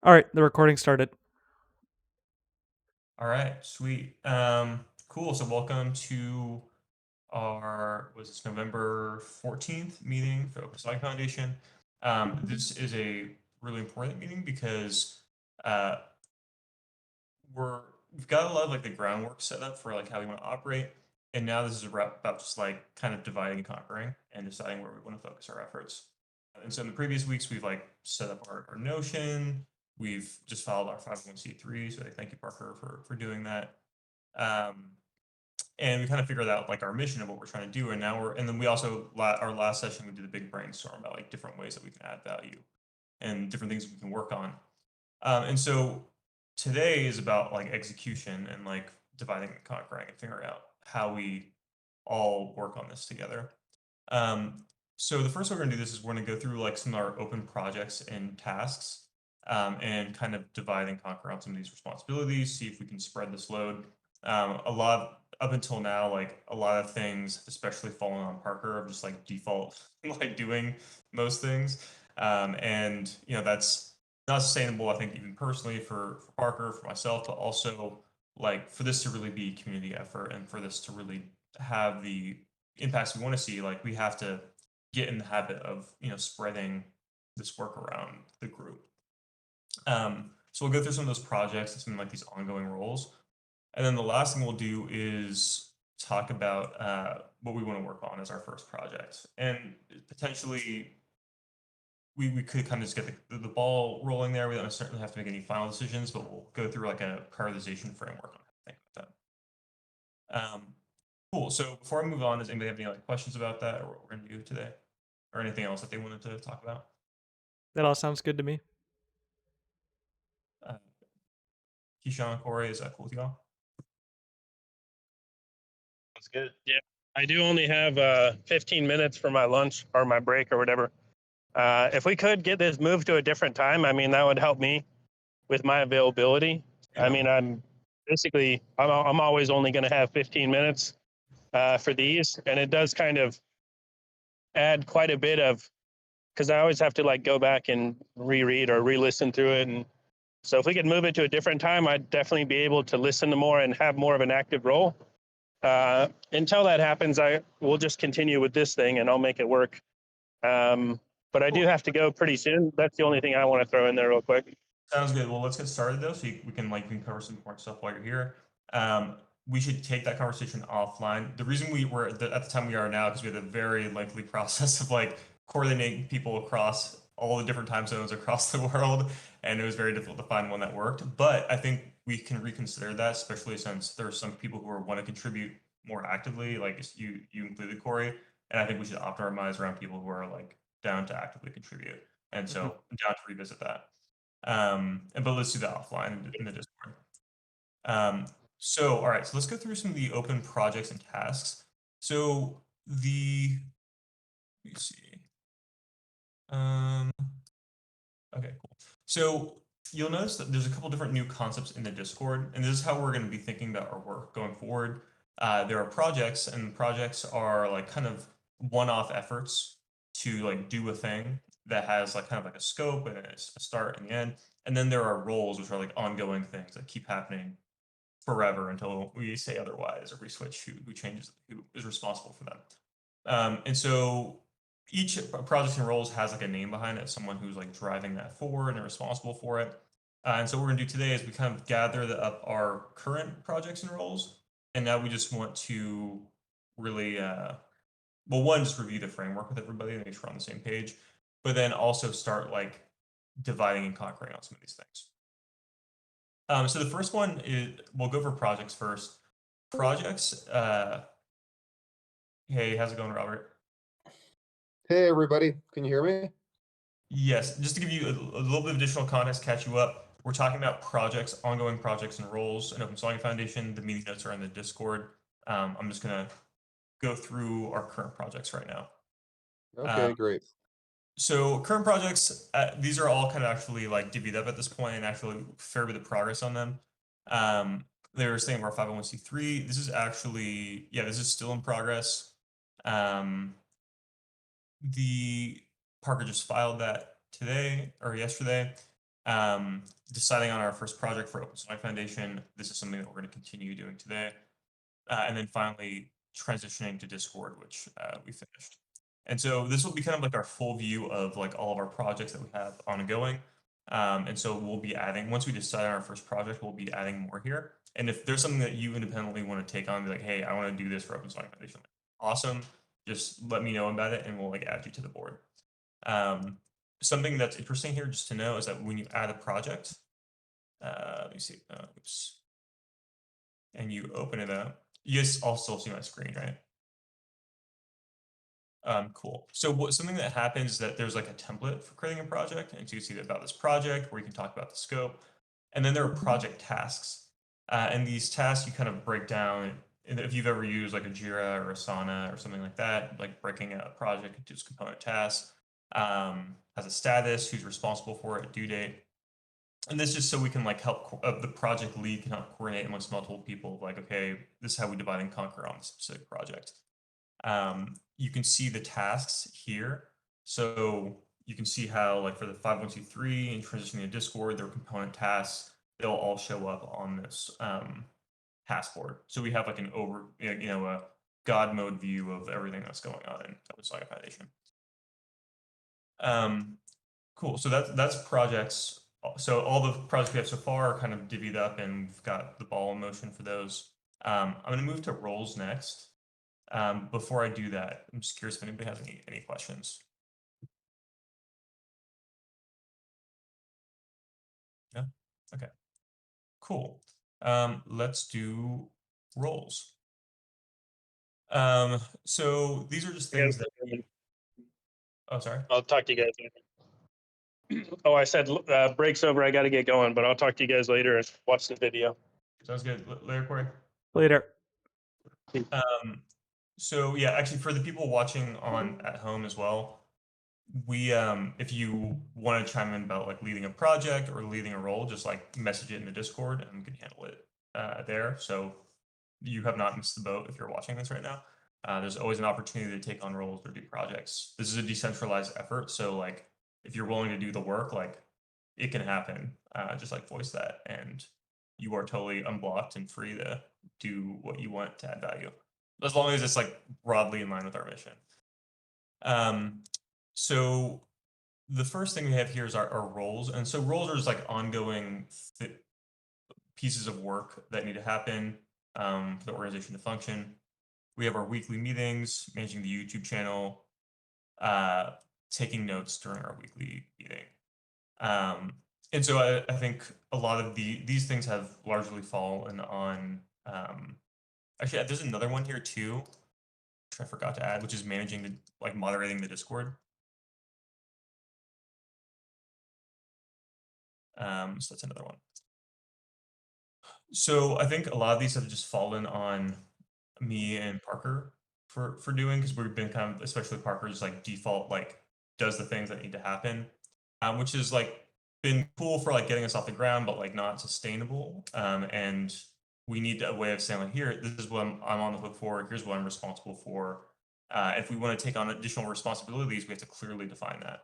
All right, the recording started. All right, sweet. Cool. So welcome to our was this November 14th meeting for Open Sangha Foundation. This is a really important meeting because uh, we've got a lot of like the groundwork set up for like how we want to operate, and now this is about just like kind of dividing and conquering and deciding where we want to focus our efforts. And so in the previous weeks, we've like set up our Notion. We've just filed our 501(c)(3), so thank you, Parker, for doing that. Um, and we kind of figured out like our mission of what we're trying to do. And then we also, our last session, we did a big brainstorm about like different ways that we can add value and different things we can work on. And so today is about like execution and like dividing and conquering and figuring out how we all work on this together. Um, so the first way we're gonna do this is we're gonna go through like some of our open projects and tasks, and kind of divide and conquer on some of these responsibilities, see if we can spread this load. Up until now, like a lot of things, especially falling on Parker, of just like default like doing most things. And that's not sustainable, I think, even personally for Parker, for myself, but also like for this to really be community effort and for this to really have the impacts we want to see, like we have to get in the habit of spreading this work around the group. So we'll go through some of those projects and some like these ongoing roles, and then the last thing we'll do is talk about what we want to work on as our first project, and potentially we could kind of just get the ball rolling there. We don't necessarily have to make any final decisions, but we'll go through like a prioritization framework on how to think about that. Cool. So before I move on, does anybody have any like questions about that or what we're going to do today, or anything else that they wanted to talk about? That all sounds good to me. Uh, Keyshawn, Corey, is that cool with y'all? Sounds good. Yeah. I do only have 15 minutes for my lunch or my break or whatever. If we could get this moved to a different time, I mean, that would help me with my availability. I Yeah. mean, I'm always only going to have 15 minutes for these, and it does kind of add quite a bit of, because I always have to like go back and reread or re-listen through it. And so if we could move it to a different time, I'd definitely be able to listen to more and have more of an active role. Until that happens, I will just continue with this thing and I'll make it work. But I do Cool. have to go pretty soon. That's the only thing I want to throw in there real quick. Sounds good. Well, let's get started though, so we can cover some important stuff while you're here. We should take that conversation offline. The reason we were at the time we are now because we had a very lengthy process of like coordinating people across all the different time zones across the world, and it was very difficult to find one that worked. But I think we can reconsider that, especially since there are some people who want to contribute more actively, like you included, Corey, and I think we should optimize around people who are like down to actively contribute, and so Mhm. I'm down to revisit that. But let's do that offline in the Discord. Um, so, all right, so let's go through some of the open projects and tasks. So let me see. Um, okay, cool. So you'll notice that there's a couple different new concepts in the Discord, and this is how we're going to be thinking about our work going forward. There are projects, and projects are like kind of one-off efforts to like do a thing that has like kind of like a scope and a start and the end. And then there are roles, which are like ongoing things that keep happening forever until we say otherwise, or we switch who is responsible for them. And so each project and roles has like a name behind it, someone who's like driving that forward and responsible for it. And so what we're gonna do today is we kind of gather up our current projects and roles, and now we just want to really, well, one, just review the framework with everybody and make sure we're on the same page, but then also start like dividing and conquering on some of these things. So the first one is we'll go for projects first. Projects. Hey, how's it going, Robert? Hey, everybody. Can you hear me? Yes, just to give you a little bit of additional context, catch you up. We're talking about projects, ongoing projects and roles in Open Sangha Foundation. The meeting notes are in the Discord. I'm just gonna go through our current projects right now. Um, Okay, great. so current projects, these are all kind of actually like divvied up at this point, and actually a fair bit of progress on them. They were saying we're 501(c)(3). This is actually, yeah, this is still in progress. Um, the Parker just filed that today or yesterday. deciding on our first project for Open Sangha Foundation. This is something that we're going to continue doing today. And then finally transitioning to Discord, which we finished. And so this will be kind of like our full view of like all of our projects that we have ongoing. And so we'll be adding, once we decide on our first project, we'll be adding more here. And if there's something that you independently want to take on, be like, hey, I want to do this for Open Sangha Foundation. Awesome. Just let me know about it and we'll like add you to the board. Something that's interesting here just to know is that when you add a project, let me see, oops. And you open it up, you guys all still see my screen, right? Cool. So something that happens is that there's like a template for creating a project, and so you see about this project where you can talk about the scope, and then there are project tasks, and these tasks you kind of break down. And if you've ever used like a Jira or Asana or something like that, like breaking a project into its component tasks, has a status, who's responsible for it, due date. And this just so we can like help the project lead can help coordinate amongst multiple people. Like, okay, this is how we divide and conquer on this specific project. You can see the tasks here. So you can see how like for the 5123 and transitioning to Discord, their component tasks, they'll all show up on this task board. So we have like an a God mode view of everything that's going on in Sangha Foundation. Cool. So that's projects. So all the projects we have so far are kind of divvied up, and we've got the ball in motion for those. I'm going to move to roles next. Before I do that, I'm just curious if anybody has any questions. No? Okay. Cool. Let's do roles. So these are just things that oh, sorry. I'll talk to you guys later. Oh, I said break's over. I got to get going, but I'll talk to you guys later and watch the video. Sounds good. Later, Corey. Later. So yeah, actually for the people watching on at home as well, we if you want to chime in about like leading a project or leading a role, just like message it in the Discord and we can handle it there. So you have not missed the boat if you're watching this right now. There's always an opportunity to take on roles or do projects. This is a decentralized effort, so like if you're willing to do the work, like it can happen. Just like voice that, and you are totally unblocked and free to do what you want to add value, as long as it's like broadly in line with our mission. So the first thing we have here is our roles, and so roles are just like ongoing pieces of work that need to happen for the organization to function. We have our weekly meetings, managing the YouTube channel, taking notes during our weekly meeting. And so I think a lot of these things have largely fallen on, actually, there's another one here too, which I forgot to add, which is managing like moderating the Discord. So that's another one. So I think a lot of these have just fallen on me and Parker for doing, because we've been kind of, especially Parker's like default, like does the things that need to happen, which is like been cool for like getting us off the ground, but like not sustainable. And we need a way of saying like, here, this is what I'm on the hook for. Here's what I'm responsible for. If we want to take on additional responsibilities, we have to clearly define that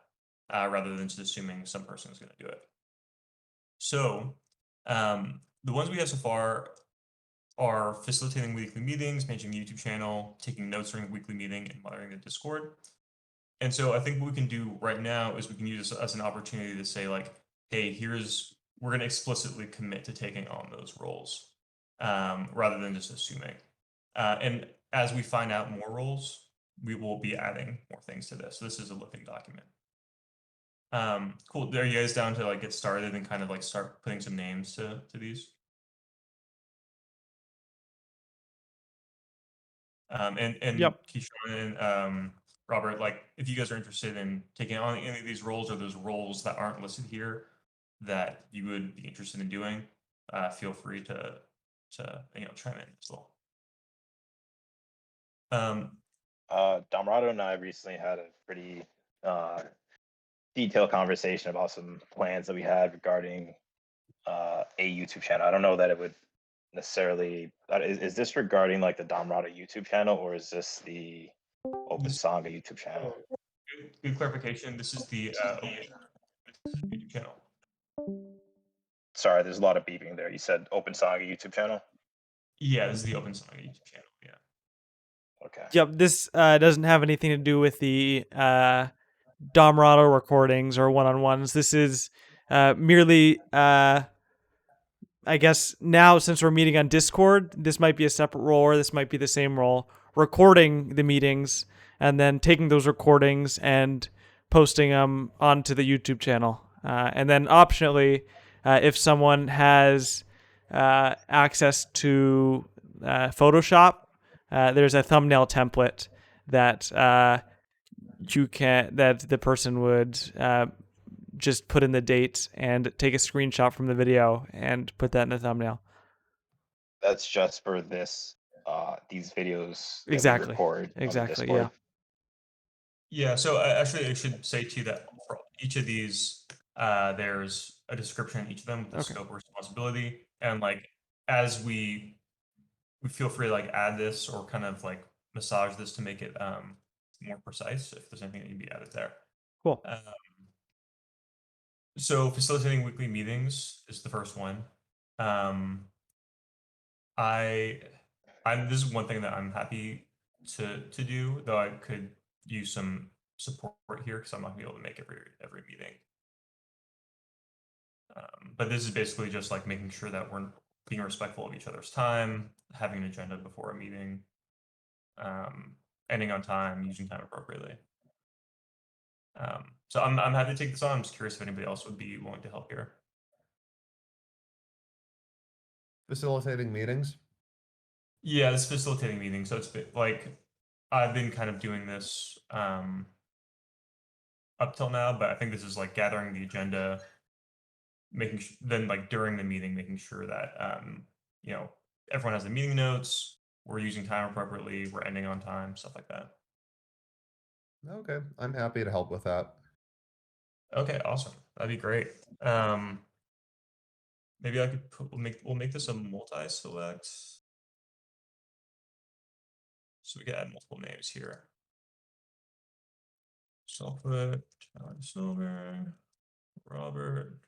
rather than just assuming some person is going to do it. So the ones we have so far are facilitating weekly meetings, managing the YouTube channel, taking notes during the weekly meeting, and monitoring the Discord. And so I think what we can do right now is we can use this as an opportunity to say like, hey, we're going to explicitly commit to taking on those roles rather than just assuming. And as we find out more roles, we will be adding more things to this. So this is a living document. Cool. Are you guys down to like get started and kind of like start putting some names to these? And Yep. Keyshawn and Robert, like if you guys are interested in taking on any of these roles, or those roles that aren't listed here that you would be interested in doing, feel free to chime in as well. Damrado and I recently had a pretty detailed conversation about some plans that we had regarding a YouTube channel. I don't know that it would necessarily. Is this regarding like the Damrado YouTube channel, or is this the Open Sangha YouTube channel? Good clarification. This is the Open YouTube channel. Sorry, there's a lot of beeping there. You said Open Saga YouTube channel? Yeah, this is the Open Sangha YouTube channel. Yeah. Okay. Yep, this doesn't have anything to do with the Domrado recordings or one-on-ones. This is merely, I guess now since we're meeting on Discord, this might be a separate role or this might be the same role, recording the meetings and then taking those recordings and posting them onto the YouTube channel. And then optionally, if someone has access to Photoshop, there's a thumbnail template that that the person would just put in the date and take a screenshot from the video and put that in the thumbnail. That's just for these videos that we Exactly. record on the Exactly. Discord. Yeah, so actually, I should say too that for each of these, there's a description in each of them with the Okay. scope of responsibility, and like as we feel free to like add this or kind of like massage this to make it more precise if there's anything that need to be added there. Cool. So facilitating weekly meetings is the first one. I'm this is one thing that I'm happy to do, though I could use some support here because I'm not gonna be able to make every meeting. But this is basically just like making sure that we're being respectful of each other's time, having an agenda before a meeting, ending on time, using time appropriately. So I'm happy to take this on. I'm just curious if anybody else would be willing to help here. Facilitating meetings. Yeah, this facilitating meetings. So it's like I've been kind of doing this up till now, but I think this is like gathering the agenda, making then like during the meeting, making sure that you know, everyone has the meeting notes, we're using time appropriately, we're ending on time, stuff like that. Okay, I'm happy to help with that. Okay, awesome. That'd be great. Maybe I could we'll make this a multi-select. So we can add multiple names here. So I'll put Tyler Silver, Robert.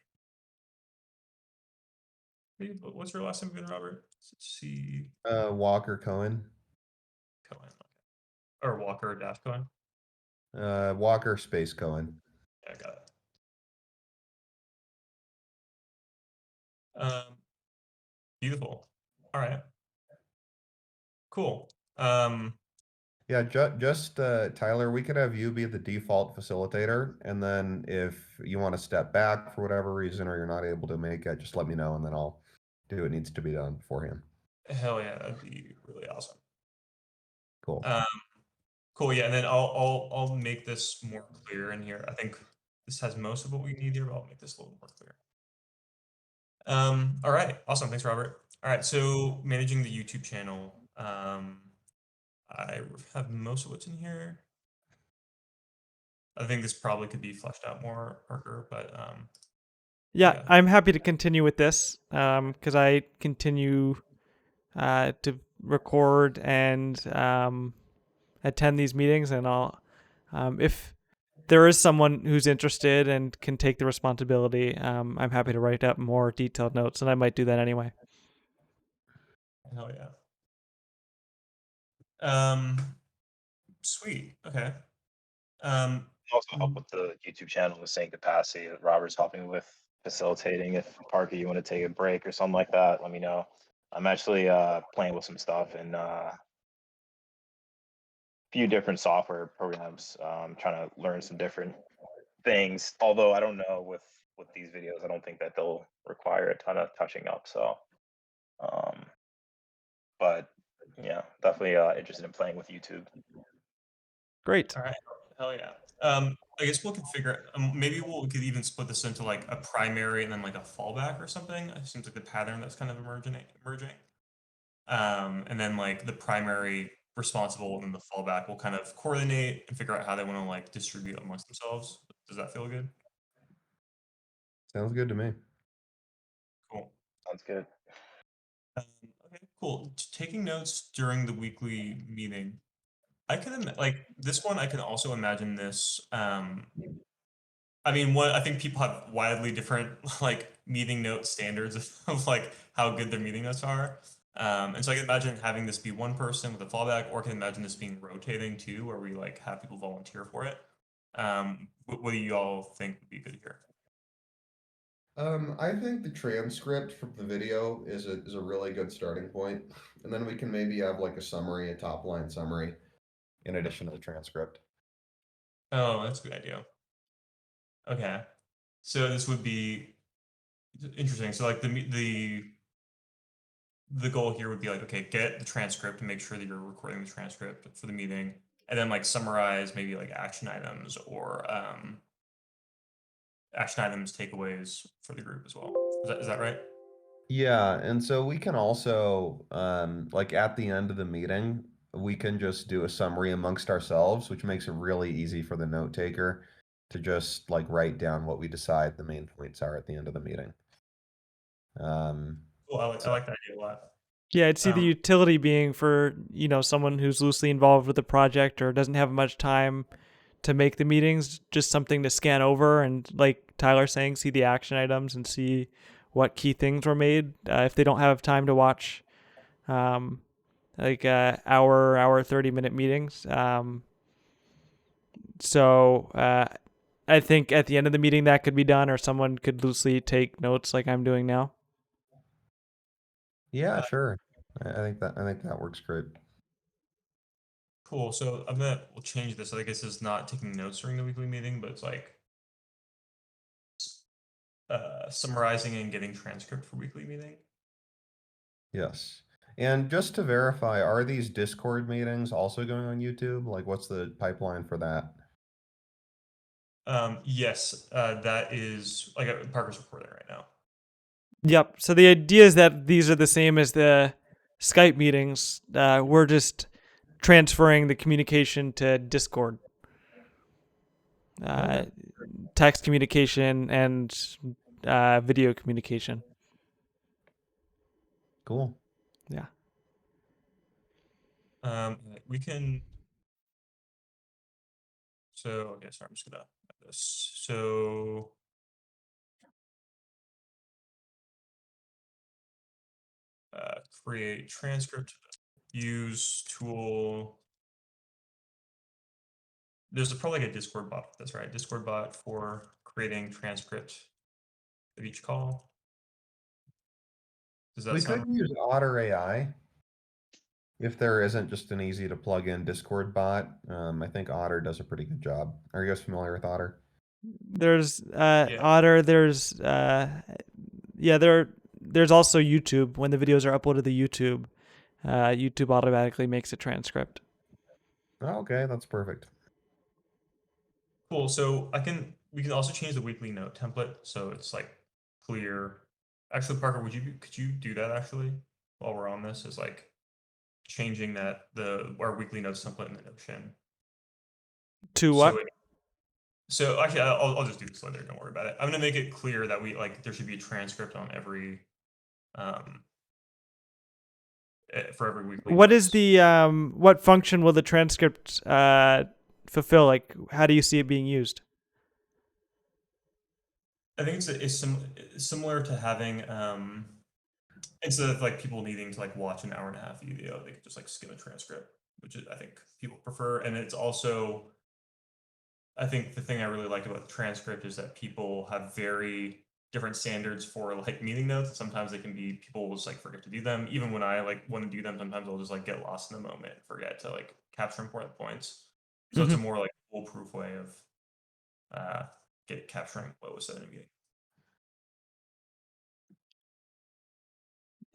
What's your last name again, Robert? C. Walker Cohen. Cohen. Okay. Or Walker dash Cohen. Walker space Cohen. Yeah, I got it. Beautiful. All right. Cool. Yeah, just Tyler, we could have you be the default facilitator, and then if you want to step back for whatever reason or you're not able to make it, just let me know, and then I'll do what needs to be done beforehand. Hell yeah, that'd be really awesome. Cool. Cool. Yeah, and then I'll make this more clear in here. I think this has most of what we need here, but I'll make this a little more clear. All right. Awesome. Thanks, Robert. All right. So managing the YouTube channel. I have most of what's in here. I think this probably could be fleshed out more, Parker, but Yeah, yeah. I'm happy to continue with this because I continue to record and attend these meetings, and I'll if there is someone who's interested and can take the responsibility, I'm happy to write up more detailed notes, and I might do that anyway. Hell yeah. Sweet. Okay. Also help with the YouTube channel in the same capacity that Robert's helping with facilitating. If Parker, you want to take a break or something like that, let me know. I'm actually playing with some stuff and few different software programs. Trying to learn some different things. Although I don't know with these videos, I don't think that they'll require a ton of touching up. So, but yeah, definitely interested in playing with YouTube. Great. All right. Hell yeah. I guess we'll configure. Maybe we could even split this into like a primary and then like a fallback or something. It seems like the pattern that's kind of emerging. And then like the primary responsible and then the fallback will kind of coordinate and figure out how they want to like distribute amongst themselves. Does that feel good? Sounds good to me. Cool. Sounds good. Okay, cool. Taking notes during the weekly meeting. I can like this one. I can also imagine this. I mean, what I think people have widely different like meeting note standards of like how good their meeting notes are. And so I can imagine having this be one person with a fallback, or I can imagine this being rotating too, where we like have people volunteer for it. What do you all think would be good here? I think the transcript from the video is a really good starting point, and then we can maybe have like a summary, a top line summary, in addition to the transcript. Oh, that's a good idea. Okay, so this would be interesting. So like the goal here would be like, okay, get the transcript and make sure that you're recording the transcript for the meeting, and then like summarize maybe like action items, takeaways for the group as well. Is that right? Yeah, and so we can also, like at the end of the meeting, we can just do a summary amongst ourselves, which makes it really easy for the note taker to just like write down what we decide the main points are at the end of the meeting. Cool. I So like that idea a lot. Yeah, I'd see the Um, utility being for, someone who's loosely involved with the project or doesn't have much time to make the meetings, just something to scan over and, like Tyler saying, see the action items and see what key things were made. If they don't have time to watch, um, like hour 30-minute meetings. So I think at the end of the meeting that could be done, or someone could loosely take notes like I'm doing now. yeah, sure. I think that works great. cool. So we'll change this. I guess it's not taking notes during the weekly meeting, but it's like summarizing and getting transcript for weekly meeting. Yes. And just to verify, are these Discord meetings also going on YouTube? Like, what's the pipeline for that? Yes, that is like Parker's recording right now. Yep. So the idea is that these are the same as the Skype meetings. We're just transferring the communication to Discord, uh, Okay. text communication and video communication. Cool. Yeah. We can. So okay, sorry, I'm just gonna add this. So create transcript. Use tool. There's probably like a Discord bot for this, right? Discord bot for creating transcript of each call. Does that We sound could use Otter AI if there isn't just an easy to plug in Discord bot. I think Otter does a pretty good job. Are you guys familiar with Otter? There's Yeah. Otter. There's there's also YouTube. When the videos are uploaded to YouTube, YouTube automatically makes a transcript. Oh, okay, that's perfect. Cool. So we can also change the weekly note template so it's like clear. Actually, Parker, could you do that actually while we're on this? Is like changing our weekly notes template in the Notion. To So what? so actually I'll just do this later, don't worry about it. I'm gonna make it clear that there should be a transcript on every um for every weekly What is notes. the what function will the transcript fulfill? Like, how do you see it being used? I think similar to having instead of like people needing to like watch an hour and a half video, they could just like skim a transcript, which I think people prefer. And it's also, I think the thing I really like about the transcript is that people have very different standards for like meeting notes. Sometimes they can be people will just like forget to do them. Even when I like want to do them, sometimes I'll just like get lost in the moment and forget to like capture important points. So it's a Mhm. more like foolproof way of capturing what was said in a meeting.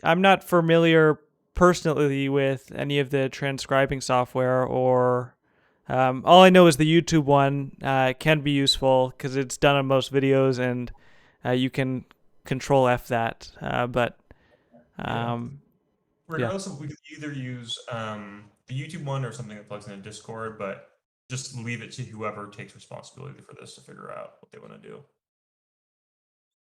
I'm not familiar personally with any of the transcribing software, or all I know is the YouTube one can be useful because it's done on most videos, and you can control F that. But Yeah. yeah. Regardless of, we could either use the YouTube one or something that plugs into Discord, but just leave it to whoever takes responsibility for this to figure out what they want to do.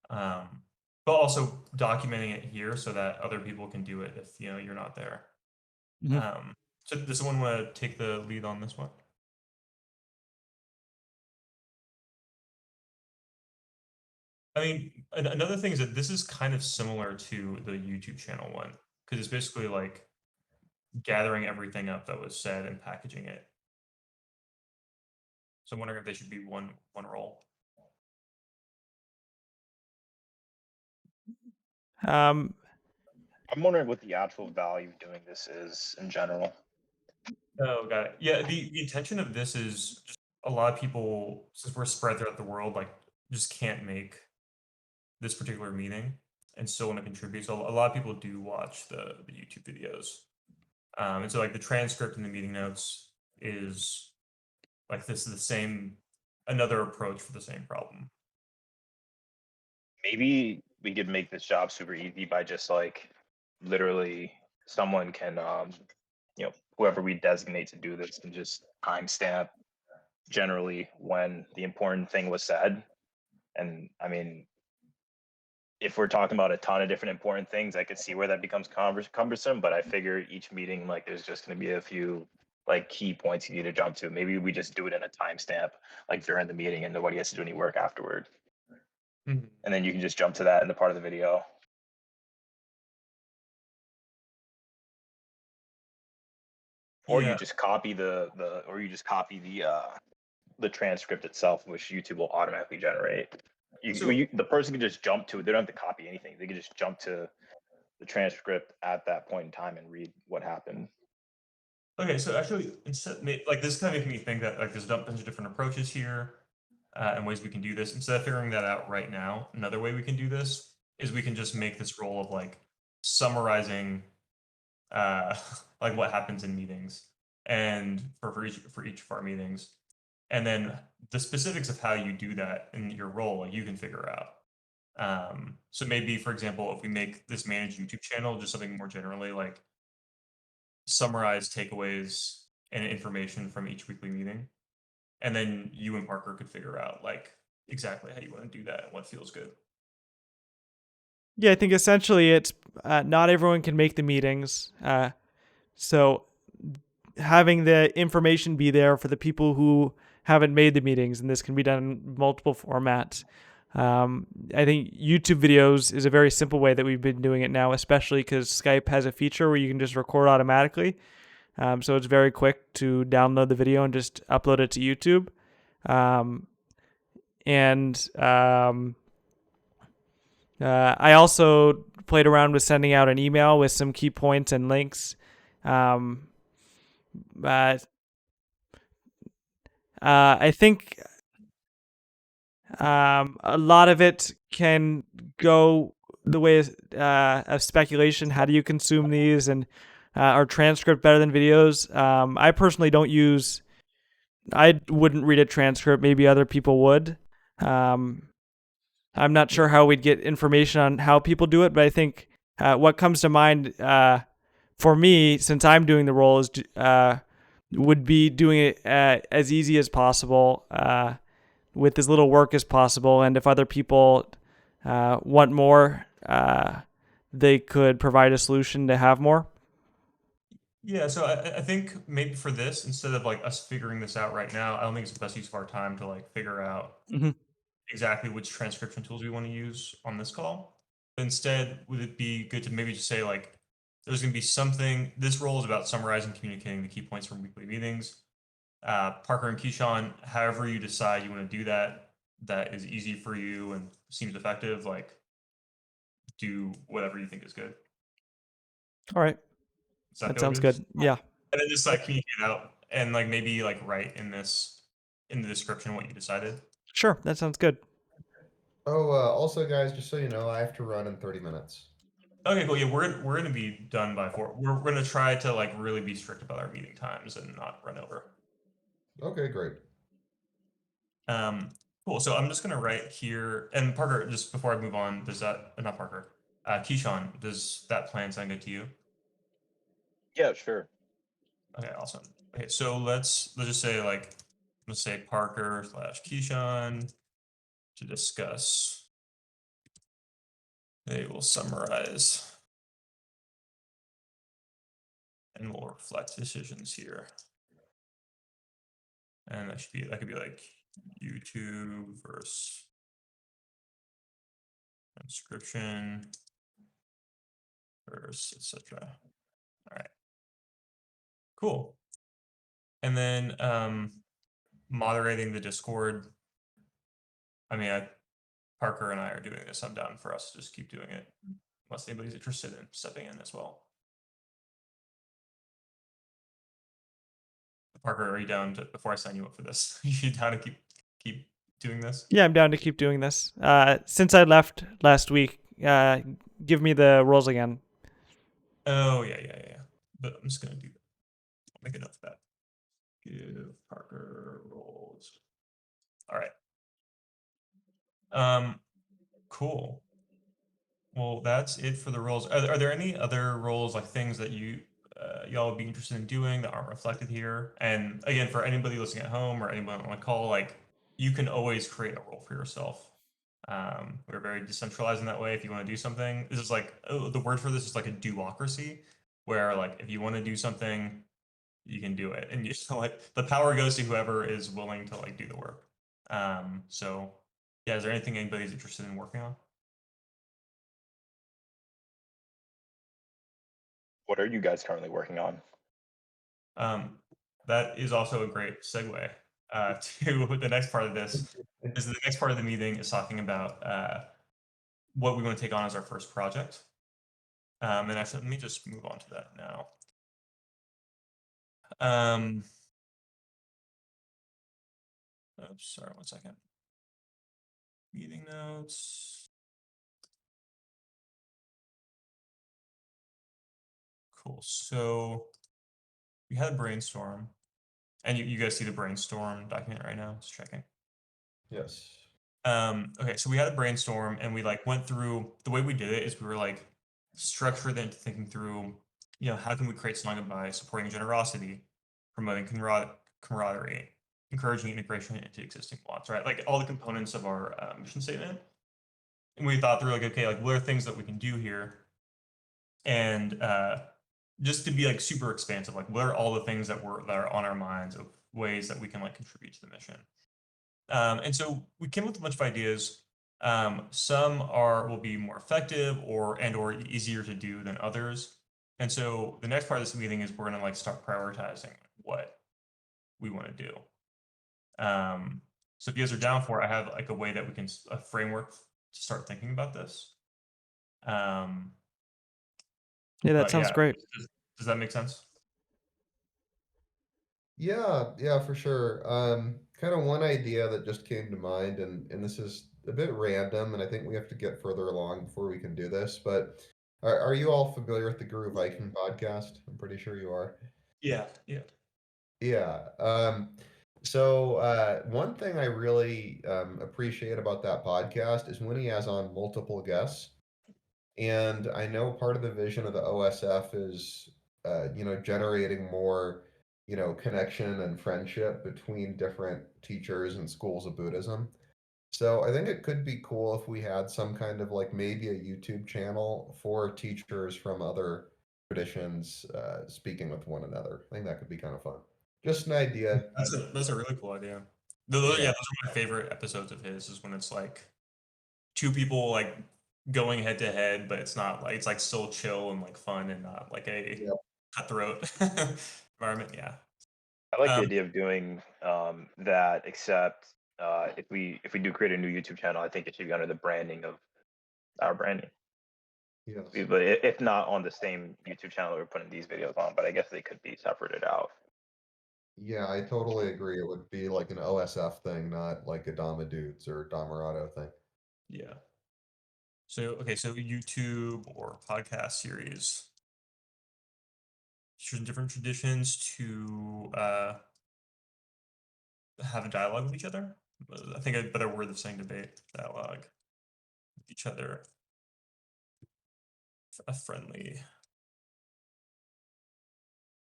But also documenting it here so that other people can do it if you're not there. Mhm. So does someone want to take the lead on this one? I mean, another thing is that this is kind of similar to the YouTube channel one because it's basically like gathering everything up that was said and packaging it. So I'm wondering if they should be one role. Um, I'm wondering what the actual value of doing this is in general. Oh, got it. Yeah, the intention of this is just a lot of people, since we're spread throughout the world, like just can't make this particular meeting and still want to contribute. So a lot of people do watch the YouTube videos. And so like the transcript and the meeting notes is like this is the same another approach for the same problem. Maybe we could make this job super easy by just like literally someone can whoever we designate to do this can just timestamp generally when the important thing was said. And I mean, if we're talking about a ton of different important things, I could see where that becomes cumbersome. But I figure each meeting, like, there's just going to be a few like key points you need to jump to. Maybe we just do it in a timestamp, like during the meeting, and nobody has to do any work afterward. Mhm. And then you can just jump to that in the part of the video. Or you Yeah. just copy the transcript itself, which YouTube will automatically generate. So The person can just jump to it. They don't have to copy anything. They can just jump to the transcript at that point in time and read what happened. okay, so actually instead like this kind of making me think that like there's a bunch of different approaches here and ways we can do this. Instead of figuring that out right now, another way we can do this is we can just make this role of like summarizing uh like what happens in meetings and for each of our meetings. And then the specifics of how you do that in your role, like you can figure out. So maybe, for example, if we make this managed YouTube channel just something more generally like summarize takeaways and information from each weekly meeting, and then you and Parker could figure out like exactly how you want to do that and what feels good. yeah, I think essentially it's not everyone can make the meetings. So having the information be there for the people who haven't made the meetings, and this can be done in multiple formats. I think YouTube videos is a very simple way that we've been doing it now, especially because Skype has a feature where you can just record automatically. So it's very quick to download the video and just upload it to YouTube. I also played around with sending out an email with some key points and links. Um, but I think a lot of it can go the way of speculation. How do you consume these? And are transcript better than videos? I personally don't use. I wouldn't read a transcript. Maybe other people would. I'm not sure how we'd get information on how people do it, but I think what comes to mind for me, since I'm doing the role, is would be doing it as easy as possible, with as little work as possible. And if other people want more, they could provide a solution to have more. Yeah, so I think maybe for this, instead of like us figuring this out right now, I don't think it's the best use of our time to like figure out Mhm. exactly which transcription tools we want to use on this call. But instead, would it be good to maybe just say like there's going to be something, this role is about summarizing, communicating the key points from weekly meetings. Parker and Keyshawn, however you decide you want to do that, that is easy for you and seems effective, like do whatever you think is good. All right. Does that That feel sounds good? good. Yeah. And then just like communicate out and like maybe like write in the description what you decided. Sure. That sounds good. Oh, also, guys, just so you know, I have to run in 30 minutes. Okay, cool. Yeah, we're gonna be done by 4. We're gonna try to like really be strict about our meeting times and not run over. Okay, great. Um, cool. So I'm just gonna write here. And Parker, just before I move on, does that not Parker? Keyshawn, does that plan sound good to you? Yeah, sure. Okay, awesome. Okay, so let's just say like let's say Parker / Keyshawn to discuss. They will summarize and will reflect decisions here. And that could be like YouTube versus transcription, verse, etc. All right, cool. And then moderating the Discord. I mean, Parker and I are doing this. I'm down for us to just keep doing it, unless anybody's interested in stepping in as well. Parker, are you down to, before I sign you up for this? You down to keep doing this? Yeah, I'm down to keep doing this. Since I left last week, give me the roles again. Oh yeah. But I'm just gonna do that. I'll make a note of that. Give Parker roles. All right. Cool. Well, that's it for the roles. Are there any other roles, like things that y'all would be interested in doing that aren't reflected here? And again, for anybody listening at home or anyone on the call, like you can always create a role for yourself. We're very decentralized in that way. If you want to do something, this is like the word for this is like a do-ocracy, where like if you want to do something, you can do it, and you like the power goes to whoever is willing to like do the work. So yeah, is there anything anybody's interested in working on? What are you guys currently working on? That is also a great segue to the next part of this. This is the next part of the meeting is talking about what we want to take on as our first project. And actually, let me just move on to that now. Oops, sorry, 1 second. Meeting notes. Cool. So we had a brainstorm, and you guys see the brainstorm document right now. Just checking. Yes. Okay, so we had a brainstorm, and we like went through. The way we did it is we were like structured into thinking through, how can we create Sangha by supporting generosity, promoting camaraderie, encouraging integration into existing bonds, right? Like all the components of our mission statement. And we thought through like, okay, like what are things that we can do here? And just to be like super expansive, like what are all the things that are on our minds of ways that we can like contribute to the mission? And so we came up with a bunch of ideas. Some will be more effective or easier to do than others. And so the next part of this meeting is we're gonna like start prioritizing what we want to do. So if you guys are down for it, I have like a way that we can a framework to start thinking about this. Yeah, that But sounds great. Does that make sense? Yeah, for sure. Kind of one idea that just came to mind, and this is a bit random, and I think we have to get further along before we can do this. But are you all familiar with the Guru Viking podcast? I'm pretty sure you are. Yeah. Yeah. So one thing I really appreciate about that podcast is when he has on multiple guests. And I know part of the vision of the OSF is, generating more, connection and friendship between different teachers and schools of Buddhism. So I think it could be cool if we had some kind of like maybe a YouTube channel for teachers from other traditions speaking with one another. I think that could be kind of fun. Just an idea. That's a really cool idea. Yeah. Those are my favorite episodes of his. Is when it's like two people like going head to head, but it's not like it's like still chill and like fun and not like a Yeah. cutthroat environment. Yeah. I like the Um, idea of doing that, except if we do create a new YouTube channel, I think it should be under the branding of our branding. Yes. But if not on the same YouTube channel we're putting these videos on, but I guess they could be separated out. Yeah, I totally agree. It would be like an OSF thing, not like a Dama Dudes or Damarado thing. yeah. So okay, so YouTube or podcast series, different traditions to have a dialogue with each other. I think a better word of saying debate, dialogue with each other, a friendly.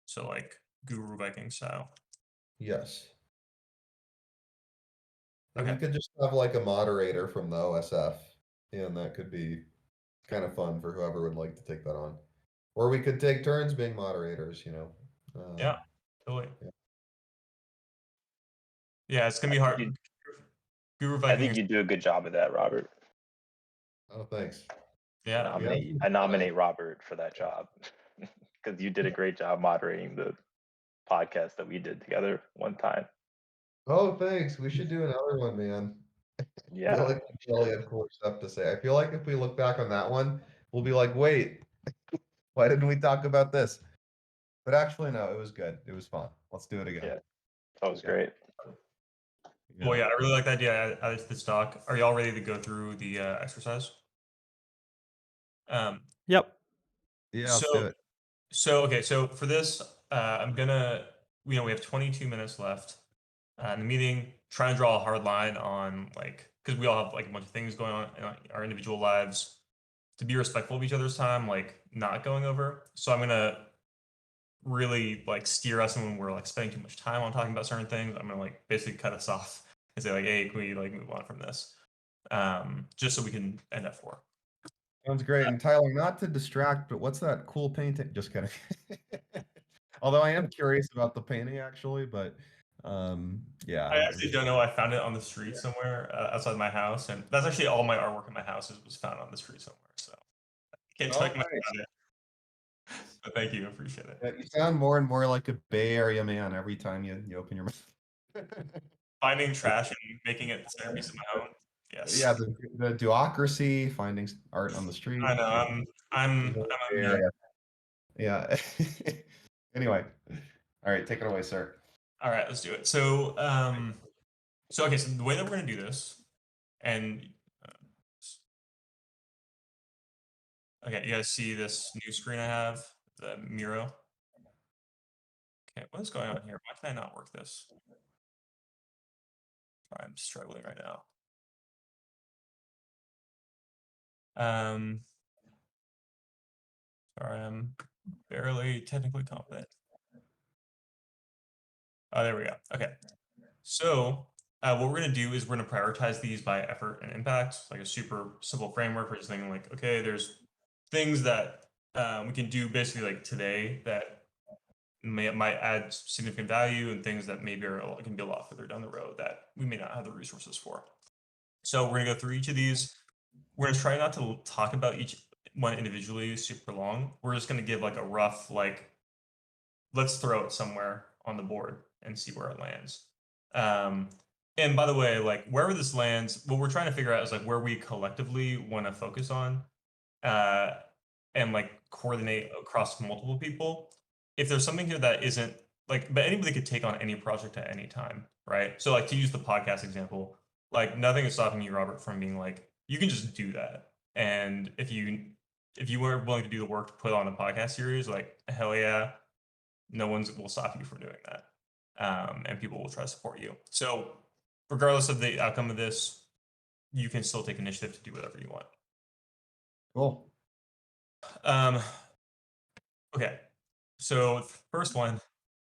So like Guru Viking style. Yes. And we Okay. could just have like a moderator from the OSF, and that could be kind of fun for whoever would like to take that on. Or we could take turns being moderators, Yeah. Totally. Yeah. Yeah, it's gonna be I think hard. you Guru I Viking think is you do a good job of that, Robert. Oh, thanks. Yeah. I nominate Robert for that job because you did a great job moderating the podcast that we did together one time. Oh, thanks. We should do another one, man. I feel Yeah, like we really had cool stuff to say. I feel like if we look back on that one, we'll be like, wait, why didn't we talk about this? But actually, no, it was good. It was fun. Let's do it again. yeah, that was Yeah. great. Well, yeah, I really like the idea. I added to this doc. Are y'all ready to go through the exercise? Yep. Yeah, let's do it. Okay, so for this, I'm gonna, we have 22 minutes left in the meeting. Try and draw a hard line on like, because we all have like a bunch of things going on in our individual lives. To be respectful of each other's time, like not going over. So I'm gonna really like steer us when we're like spending too much time on talking about certain things. I'm gonna like basically cut us off and say like, hey, can we like move on from this? Just so we can end at 4. Sounds great. And Tyler, not to distract, but what's that cool painting? Just kidding. Although I am curious about the painting actually, but yeah. I actually don't know. I found it on the street somewhere outside my house, and that's actually all my artwork in my house was found on the street somewhere. So I can't tell you much about it. But thank you, I appreciate it. Yeah, you sound more and more like a Bay Area man every time you open your mouth. Finding trash and making it the centerpiece of my own. Yes. Yeah, the duocracy, finding art on the street. I know. I'm Bay a me. Area. Yeah. Anyway, all right, take it away, sir. All right, let's do it. So okay, so the way that we're gonna do this, and okay, you guys see this new screen I have, the Miro. Okay, what is going on here? Why can I not work this? I'm struggling right now. Sorry, I'm barely technically competent. Oh, there we go. Okay. So what we're going to do is we're going to prioritize these by effort and impact, like a super simple framework for just thinking like, okay, there's things that we can do basically like today that might add significant value, and things that maybe can be a lot further down the road that we may not have the resources for. So we're going to go through each of these. We're going to try not to talk about each one individually super long. We're just going to give like a rough, like, let's throw it somewhere on the board and see where it lands. And by the way, like wherever this lands, what we're trying to figure out is like where we collectively want to focus on and like coordinate across multiple people. If there's something here that isn't like, but anybody could take on any project at any time, right? So like to use the podcast example, like nothing is stopping you, Robert, from being like, you can just do that. And if you were willing to do the work to put on a podcast series, like hell yeah, no one's will stop you from doing that. And people will try to support you. So regardless of the outcome of this, you can still take initiative to do whatever you want. Cool. Okay. So first one,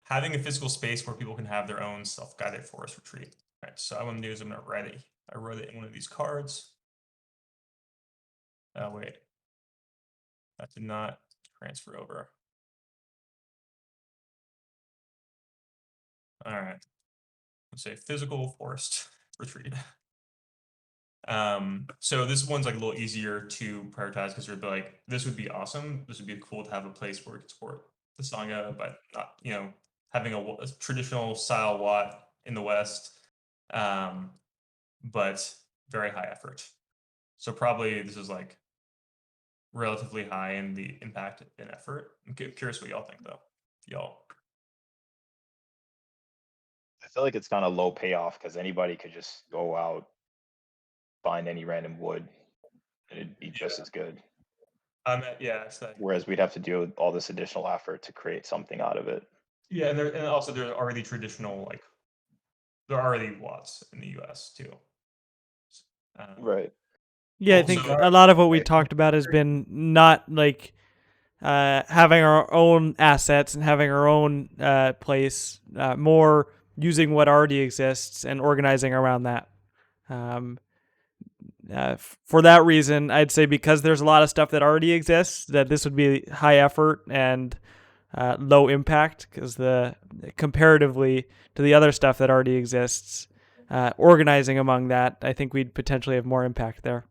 having a physical space where people can have their own self-guided forest retreat. All right. So what I'm gonna do is I'm gonna write it. I wrote it in one of these cards. Oh wait, that did not transfer over. All right. Let's say physical forest retreat. So this one's like a little easier to prioritize because you're like, this would be awesome. This would be cool to have a place where we could support the Sangha, but not, having a traditional style Watt in the West, but very high effort. So probably this is like relatively high in the impact and effort. I'm curious what y'all think though. Y'all. I feel like it's kind of low payoff because anybody could just go out, find any random wood, and it'd be just as good. Yeah. So, Whereas we'd have to do all this additional effort to create something out of it. yeah, and also there's already traditional like there are already Watts in the U.S. too. Right. Yeah, I Also- think a lot of what we talked about has been not like having our own assets and having our own place, more using what already exists and organizing around that. For that reason, I'd say because there's a lot of stuff that already exists, that this would be high effort and low impact, because comparatively to the other stuff that already exists, organizing among that, I think we'd potentially have more impact there.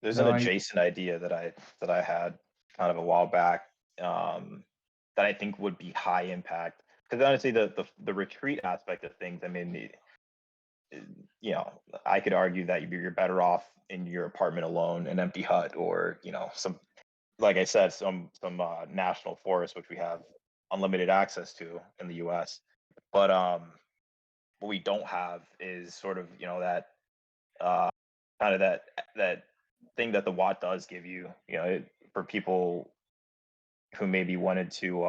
There's No, an I adjacent idea that I had kind of a while back, that I think would be high impact. Because honestly, the retreat aspect of things, I mean, you know, I could argue that you're better off in your apartment alone, an empty hut, or some, like I said, some national forest, which we have unlimited access to in the U.S. But what we don't have is sort of that uh, kind of that thing that the Watt does give you. For people who maybe wanted to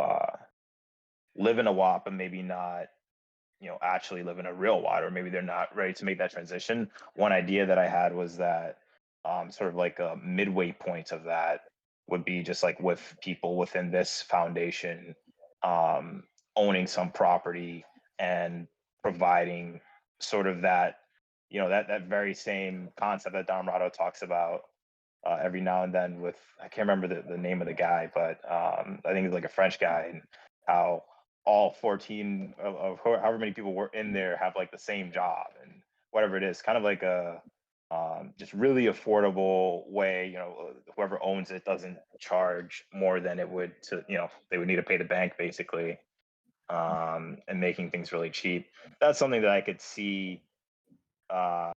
live in a Watt, but maybe not actually live in a real Watt, or maybe they're not ready to make that transition. One idea that I had was that sort of like a midway point of that would be just like with people within this foundation um, owning some property and providing sort of that that very same concept that Don talks about every now and then with, I can't remember the name of the guy, but I think it's like a French guy, and how all 14 of however many people were in there have like the same job and whatever it is, kind of like a just really affordable way. Whoever owns it doesn't charge more than it would to, they would need to pay the bank basically, and making things really cheap. That's something that I could see uh,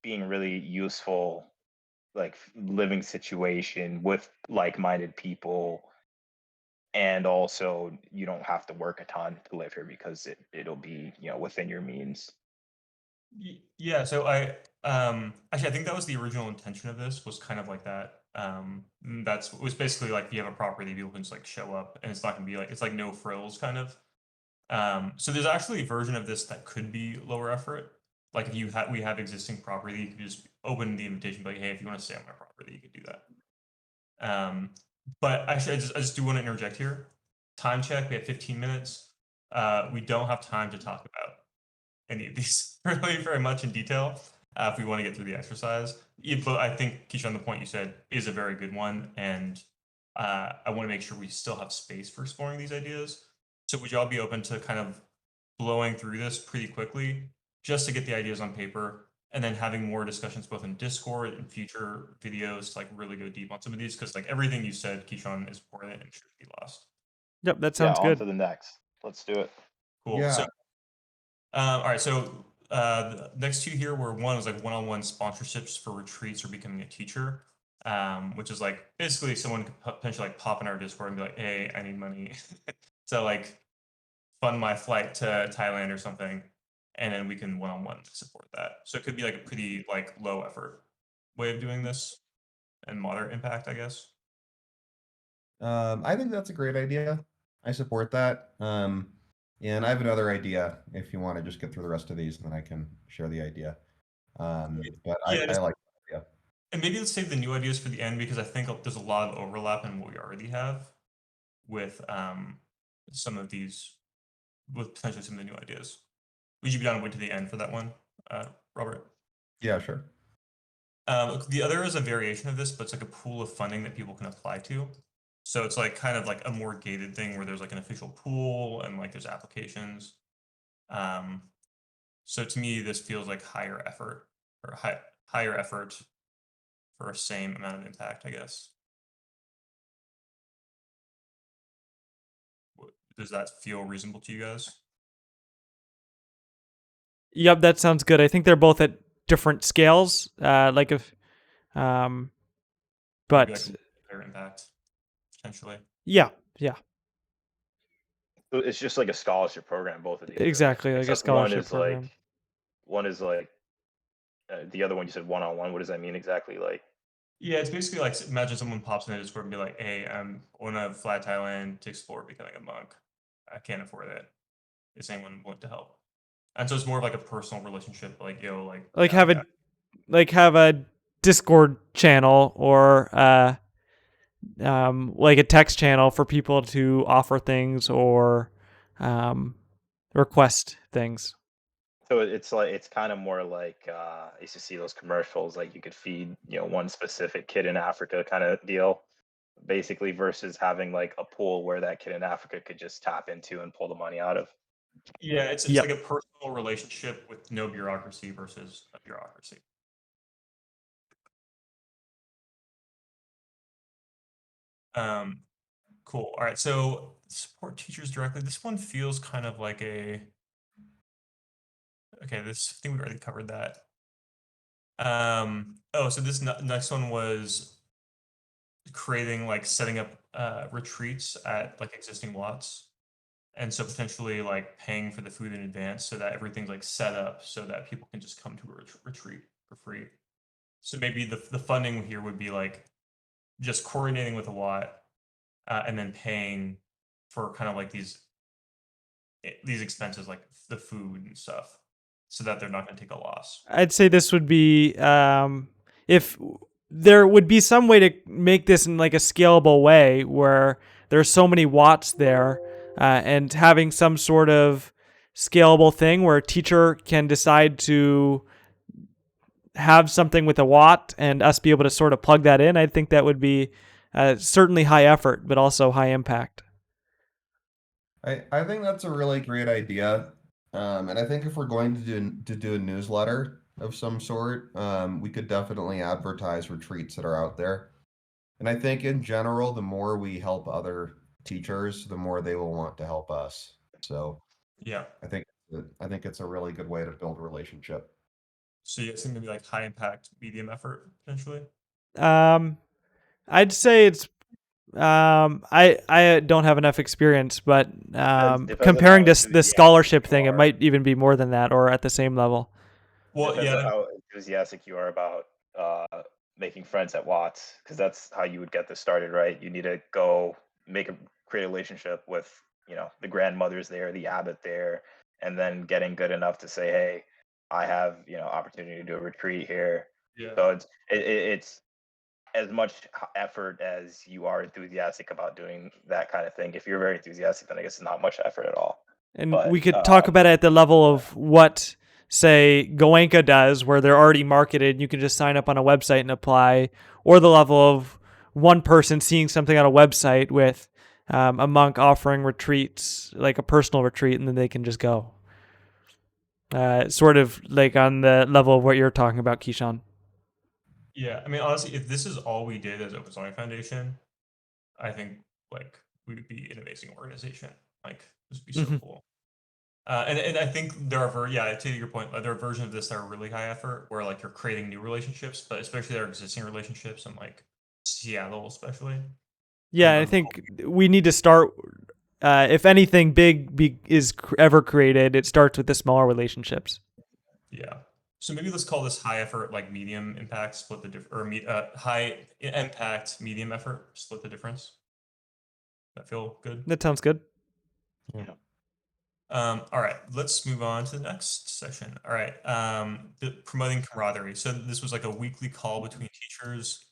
being really useful, like living situation with like-minded people, and also you don't have to work a ton to live here because it'll be within your means. Yeah, so actually I think that was the original intention of this, was kind of like that. That's it was basically like, if you have a property, people can just like show up, and it's not gonna be like, it's like no frills kind of. So there's actually a version of this that could be lower effort. Like if we have existing property, you could just open the invitation, be like, hey, if you want to stay on my property, you could do that. But actually, I just do want to interject here. Time check. We have 15 minutes. We don't have time to talk about any of these really very much in detail if we want to get through the exercise. But I think, Keishan, the point you said is a very good one, and I want to make sure we still have space for exploring these ideas. So would y'all be open to kind of blowing through this pretty quickly, just to get the ideas on paper, and then having more discussions both in Discord and future videos to like really go deep on some of these? Because like everything you said, Keishan, is important and should be lost. Yep, that Yeah, sounds on good. to the next. Let's do it. Cool. yeah. So all right, so the next two here were, one was like one-on-one sponsorships for retreats or becoming a teacher, which is like basically someone could potentially like pop in our Discord and be like, "Hey, I need money to like fund my flight to Thailand or something," and then we can one-on-one support that. So it could be like a pretty like low effort way of doing this and moderate impact, I guess. I think that's a great idea. I support that. And I have another idea if you want to just get through the rest of these, and then I can share the idea. But Yeah, I just, like that idea. and maybe let's save the new ideas for the end, because I think there's a lot of overlap in what we already have with some of these, with potentially some of the new ideas. Would you be down to wait to the end for that one, Robert? Yeah, sure. The other is a variation of this, but it's like a pool of funding that people can apply to. So it's like kind of like a more gated thing where there's like an official pool and like there's applications. Um, so to me, this feels like higher effort, or higher effort for a same amount of impact, I guess. Does that feel reasonable to you guys? Yep, that sounds good. I think they're both at different scales. Like if, Maybe but like higher impact potentially. yeah, yeah, So it's just like a scholarship program, both of these, right? exactly, like a Except one scholarship is like program. the other one you said one-on-one. What does that mean exactly? Like, Yeah, it's basically like, imagine someone pops in the Discord and be like, "Hey, I'm on a fly Thailand to explore becoming a monk. I can't afford it. Is anyone willing to help?" And so it's more of like a personal relationship, like, yo, like, Like yeah, I have got. a Discord channel, or like a text channel for people to offer things or request things. so it's like, it's kind of more like I used to see those commercials, like you could feed one specific kid in Africa kind of deal, basically, versus having like a pool where that kid in Africa could just tap into and pull the money out of. Yeah, it's like Yep. a personal relationship with no bureaucracy versus a bureaucracy. Cool. All right. So support teachers directly. This one feels kind of like a. Okay, this I think we already covered that. Oh, so this next one was creating like setting up retreats at like existing lots, and so potentially like paying for the food in advance so that everything's like set up so that people can just come to a retreat for free. So maybe the funding here would be like just coordinating with a lot, and then paying for kind of like these expenses like the food and stuff, so that they're not going to take a loss. I'd say this would be if there would be some way to make this in like a scalable way where there's so many watts there, and having some sort of scalable thing where a teacher can decide to have something with a watt and us be able to sort of plug that in. I think that would be certainly high effort, but also high impact. I think that's a really great idea. And I think if we're going to do a newsletter of some sort, we could definitely advertise retreats that are out there. And I think in general, the more we help other teachers, the more they will want to help us. So Yeah. I think it's a really good way to build a relationship. So you guys think maybe like high impact, medium effort potentially? I'd say it's I don't have enough experience, but Depends on comparing how this the scholarship enthusiastic you thing, it are. might even be more than that or at the same level. Well, Depends on yeah, how enthusiastic you are about making friends at Watts, because that's how you would get this started, right? You need to go create a relationship with the grandmothers there, the abbot there, and then getting good enough to say, hey, I have opportunity to do a retreat here. yeah. So it's as much effort as you are enthusiastic about doing that kind of thing. If you're very enthusiastic, then I guess it's not much effort at all. And But we could talk about it at the level of what, say, Goenka does, where they're already marketed. You can just sign up on a website and apply, or the level of one person seeing something on a website with a monk offering retreats, like a personal retreat, and then they can just go. Sort of like on the level of what you're talking about, Keyshawn. Yeah, I mean, honestly, if this is all we did as Open Science Foundation, I think like we would be an amazing organization. Like this would be so Mhm. cool. And I think there are yeah, to your point, there are versions of this that are really high effort where like you're creating new relationships, but especially their existing relationships in like Seattle, especially. Yeah, I Um, think we need to start. If anything is ever created, it starts with the smaller relationships. yeah. So maybe let's call this high effort, like medium impact, split the high impact, medium effort, split the difference. That feel good? That sounds good. yeah. All right, let's move on to the next session. All right, promoting camaraderie. So this was like a weekly call between teachers.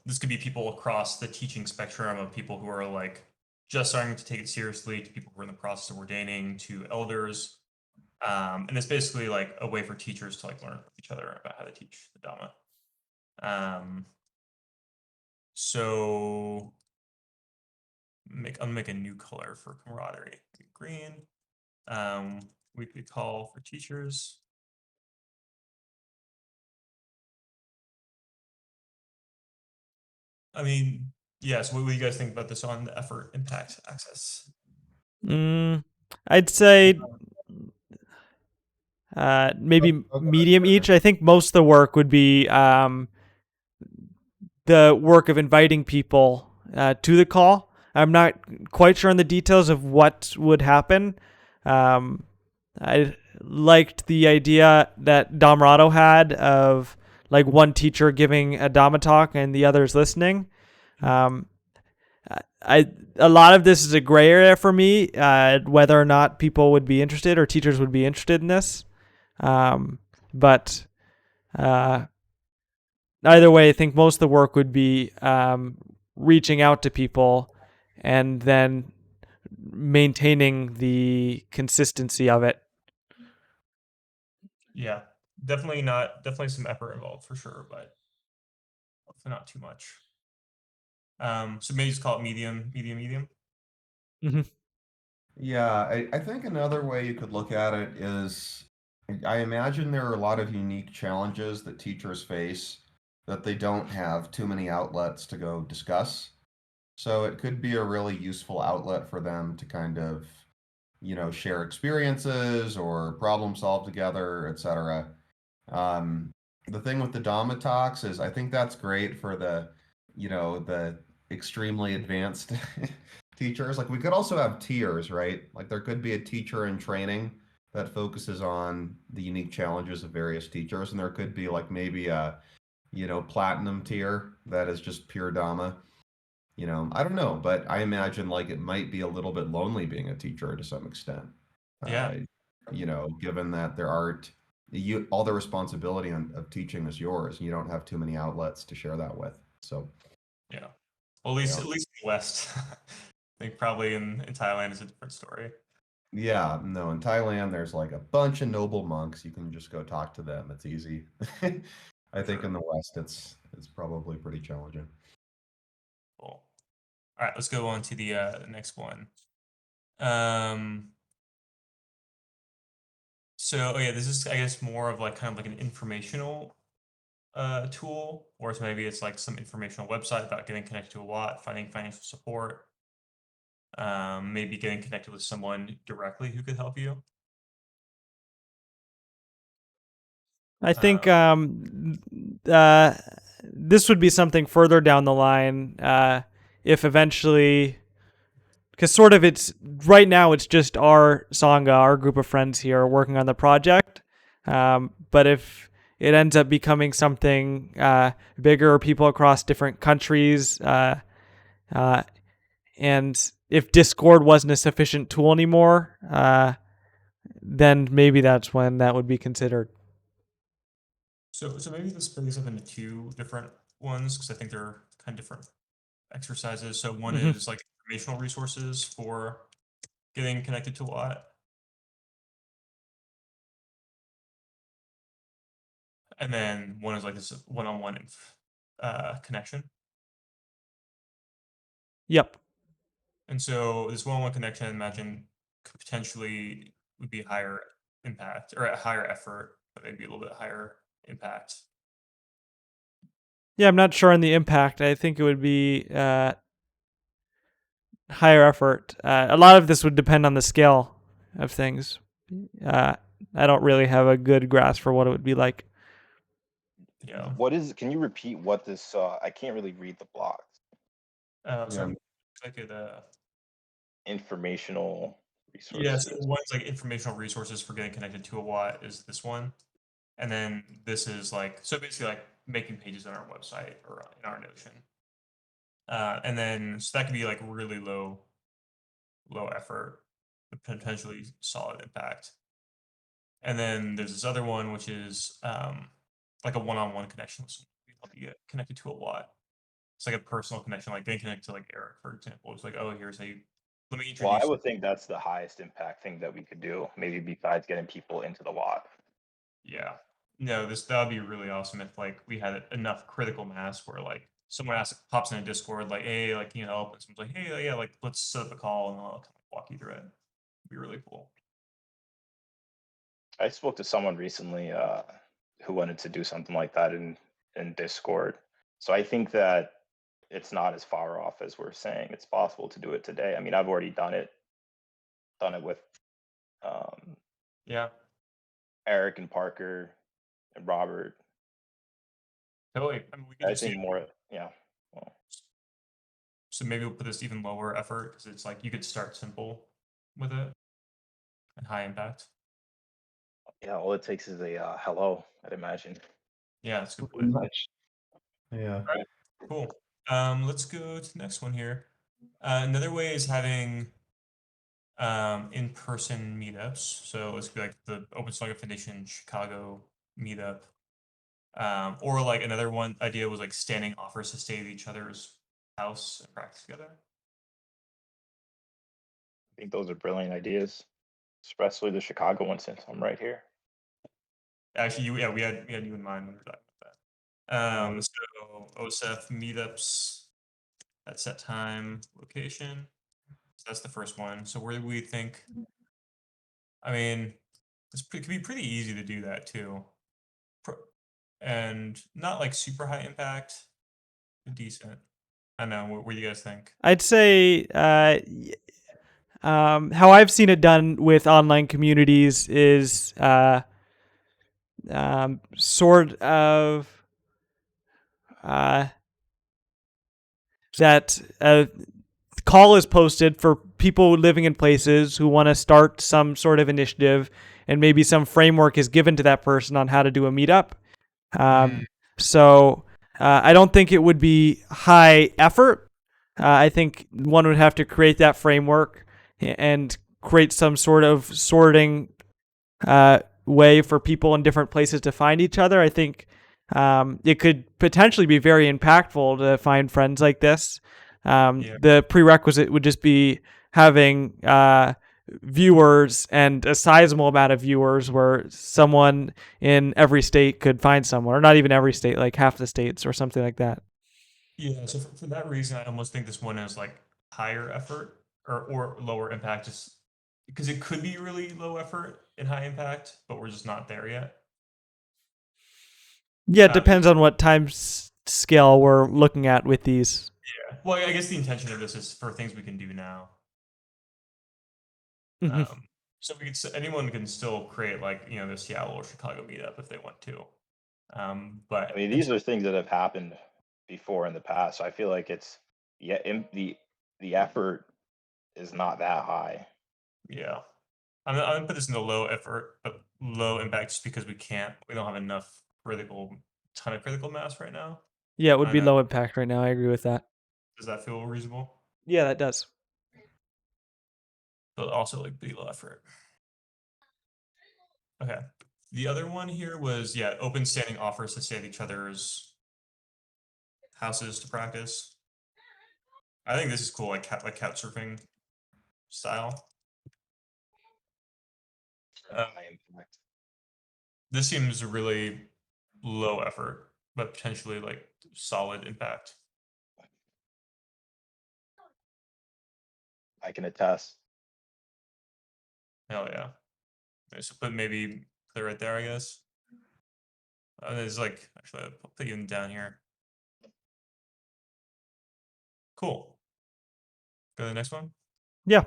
This could be people across the teaching spectrum of people who are like just starting to take it seriously, to people who are in the process of ordaining, to elders. And it's basically like a way for teachers to like learn with each other about how to teach the Dhamma. So I'll make a new color for camaraderie, green. Weekly call for teachers. I mean, yes. What do you guys think about this on the effort, impact, access? I'd say maybe Okay. medium each. I think most of the work would be the work of inviting people to the call. I'm not quite sure on the details of what would happen. I liked the idea that Damrado had of like one teacher giving a Dhamma talk and the others listening. Um, a lot of this is a gray area for me, whether or not people would be interested or teachers would be interested in this. But either way, I think most of the work would be reaching out to people and then maintaining the consistency of it. Yeah, definitely some effort involved for sure, but hopefully not too much. So maybe just call it medium, medium, medium. Mm-hmm. Yeah, I think another way you could look at it is I imagine there are a lot of unique challenges that teachers face that they don't have too many outlets to go discuss. So it could be a really useful outlet for them to kind of, share experiences or problem solve together, etc. Um, the thing with the Dhamma talks is I think that's great for the extremely advanced teachers. Like we could also have tiers, right? Like there could be a teacher in training that focuses on the unique challenges of various teachers, and there could be like maybe a, platinum tier that is just pure Dhamma. I don't know, but I imagine like it might be a little bit lonely being a teacher to some extent. Yeah. Uh, given that there aren't all the responsibility of teaching is yours, and you don't have too many outlets to share that with. So Yeah. Well, at least Yeah. in the West, I think probably in Thailand is a different story. yeah, no, in Thailand there's like a bunch of noble monks. You can just go talk to them. It's easy. I think Sure. in the West it's probably pretty challenging. Cool. All right, let's go on to the next one. Um, so yeah, this is I guess more of like kind of like an informational tool, or maybe it's like some informational website about getting connected to a Watt, finding financial support, maybe getting connected with someone directly who could help you. I think this would be something further down the line if eventually, because sort of it's right now it's just our Sangha, our group of friends here working on the project. But if it ends up becoming something bigger, people across different countries, and if Discord wasn't a sufficient tool anymore, then maybe that's when that would be considered. So maybe this breaks up into two different ones because I think they're kind of different exercises. So one Mhm. is like informational resources for getting connected to Watt, and then one is like this one-on-one connection. Yep. And so this one-on-one connection, I imagine, could potentially would be higher impact or a higher effort, but maybe a little bit higher impact. Yeah, I'm not sure on the impact. I think it would be higher effort. A lot of this would depend on the scale of things. Uh, I don't really have a good grasp for what it would be like. Yeah. What is? Can you repeat what this? I can't really read the blocks. So Yeah. I could Informational yeah, so resources. one's like informational resources for getting connected to a Watt is this one. And then this is like so basically like making pages on our website or in our Notion. And then so that could be like really low effort, but potentially solid impact. And then there's this other one which is like a one-on-one connection with someone who help you get connected to a Watt. It's like a personal connection, like getting connected to like Eric, for example. It's like, oh, here's how you let me Well, I introduce you. would think that's the highest impact thing that we could do. Maybe besides getting people into the Watt. Yeah. No, that would be really awesome if like we had enough critical mass where like someone pops in a Discord like, hey, like can you help? And someone's like, hey, yeah, like let's set up a call and I'll kind of walk you through it. It'd be really cool. I spoke to someone recently who wanted to do something like that in Discord. So I think that it's not as far off as we're saying. It's possible to do it today. I mean, I've already done it with um, Yeah, Eric and Parker and Robert. totally. I mean, we could I just do think more, yeah. Well, so maybe we'll put this even lower effort because it's like you could start simple with it and high impact. yeah, all it takes is a hello, I'd imagine. Yeah, that's a good Pretty point. much. Yeah. All right, cool. Let's go to the next one here. Another way is having in-person meetups. So it's like the Open Sangha Foundation Chicago meetup. Or like another one idea was like standing offers to stay at each other's house and practice together. I think those are brilliant ideas, especially the Chicago one since I'm right here. Actually, yeah, we had you in mind when we were talking about that. So OSF meetups at set time, location. So that's the first one. So where do we think? I mean, it could be pretty easy to do that too, and not like super high impact, but decent. I know. What do you guys think? I'd say how I've seen it done with online communities is sort of uh, that call is posted for people living in places who want to start some sort of initiative, and maybe some framework is given to that person on how to do a meetup. So I don't think it would be high effort. I think one would have to create that framework and create some sort of sorting way for people in different places to find each other. I think it could potentially be very impactful to find friends like this. Yeah. The prerequisite would just be having viewers and a sizable amount of viewers where someone in every state could find someone, or not even every state, like half the states or something like that. Yeah, so for that reason, I almost think this one is like higher effort or lower impact, just because it could be really low effort and high impact, but we're just not there yet. Yeah, it depends on what time scale we're looking at with these. Yeah. Well, I guess the intention of this is for things we can do now. Mhm. So anyone can still create like the Seattle or Chicago meetup if they want to. But I mean, these are things that have happened before in the past. So I feel like it's the effort is not that high. yeah, I'm gonna put this in the low effort but low impact just because we don't have enough ton of critical mass right now. Yeah, it would I be know. low impact right now. I agree with that. Does that feel reasonable? Yeah, that does. But also like be low effort. Okay. The other one here was open standing offers to stay at each other's houses to practice. I think this is cool, like couch surfing style. High impact. This seems really low effort, but potentially like solid impact. I can attest. Hell yeah. Okay, so put maybe clear right there, I guess. There's like actually I'll put you down here. Cool. Go to the next one. Yeah.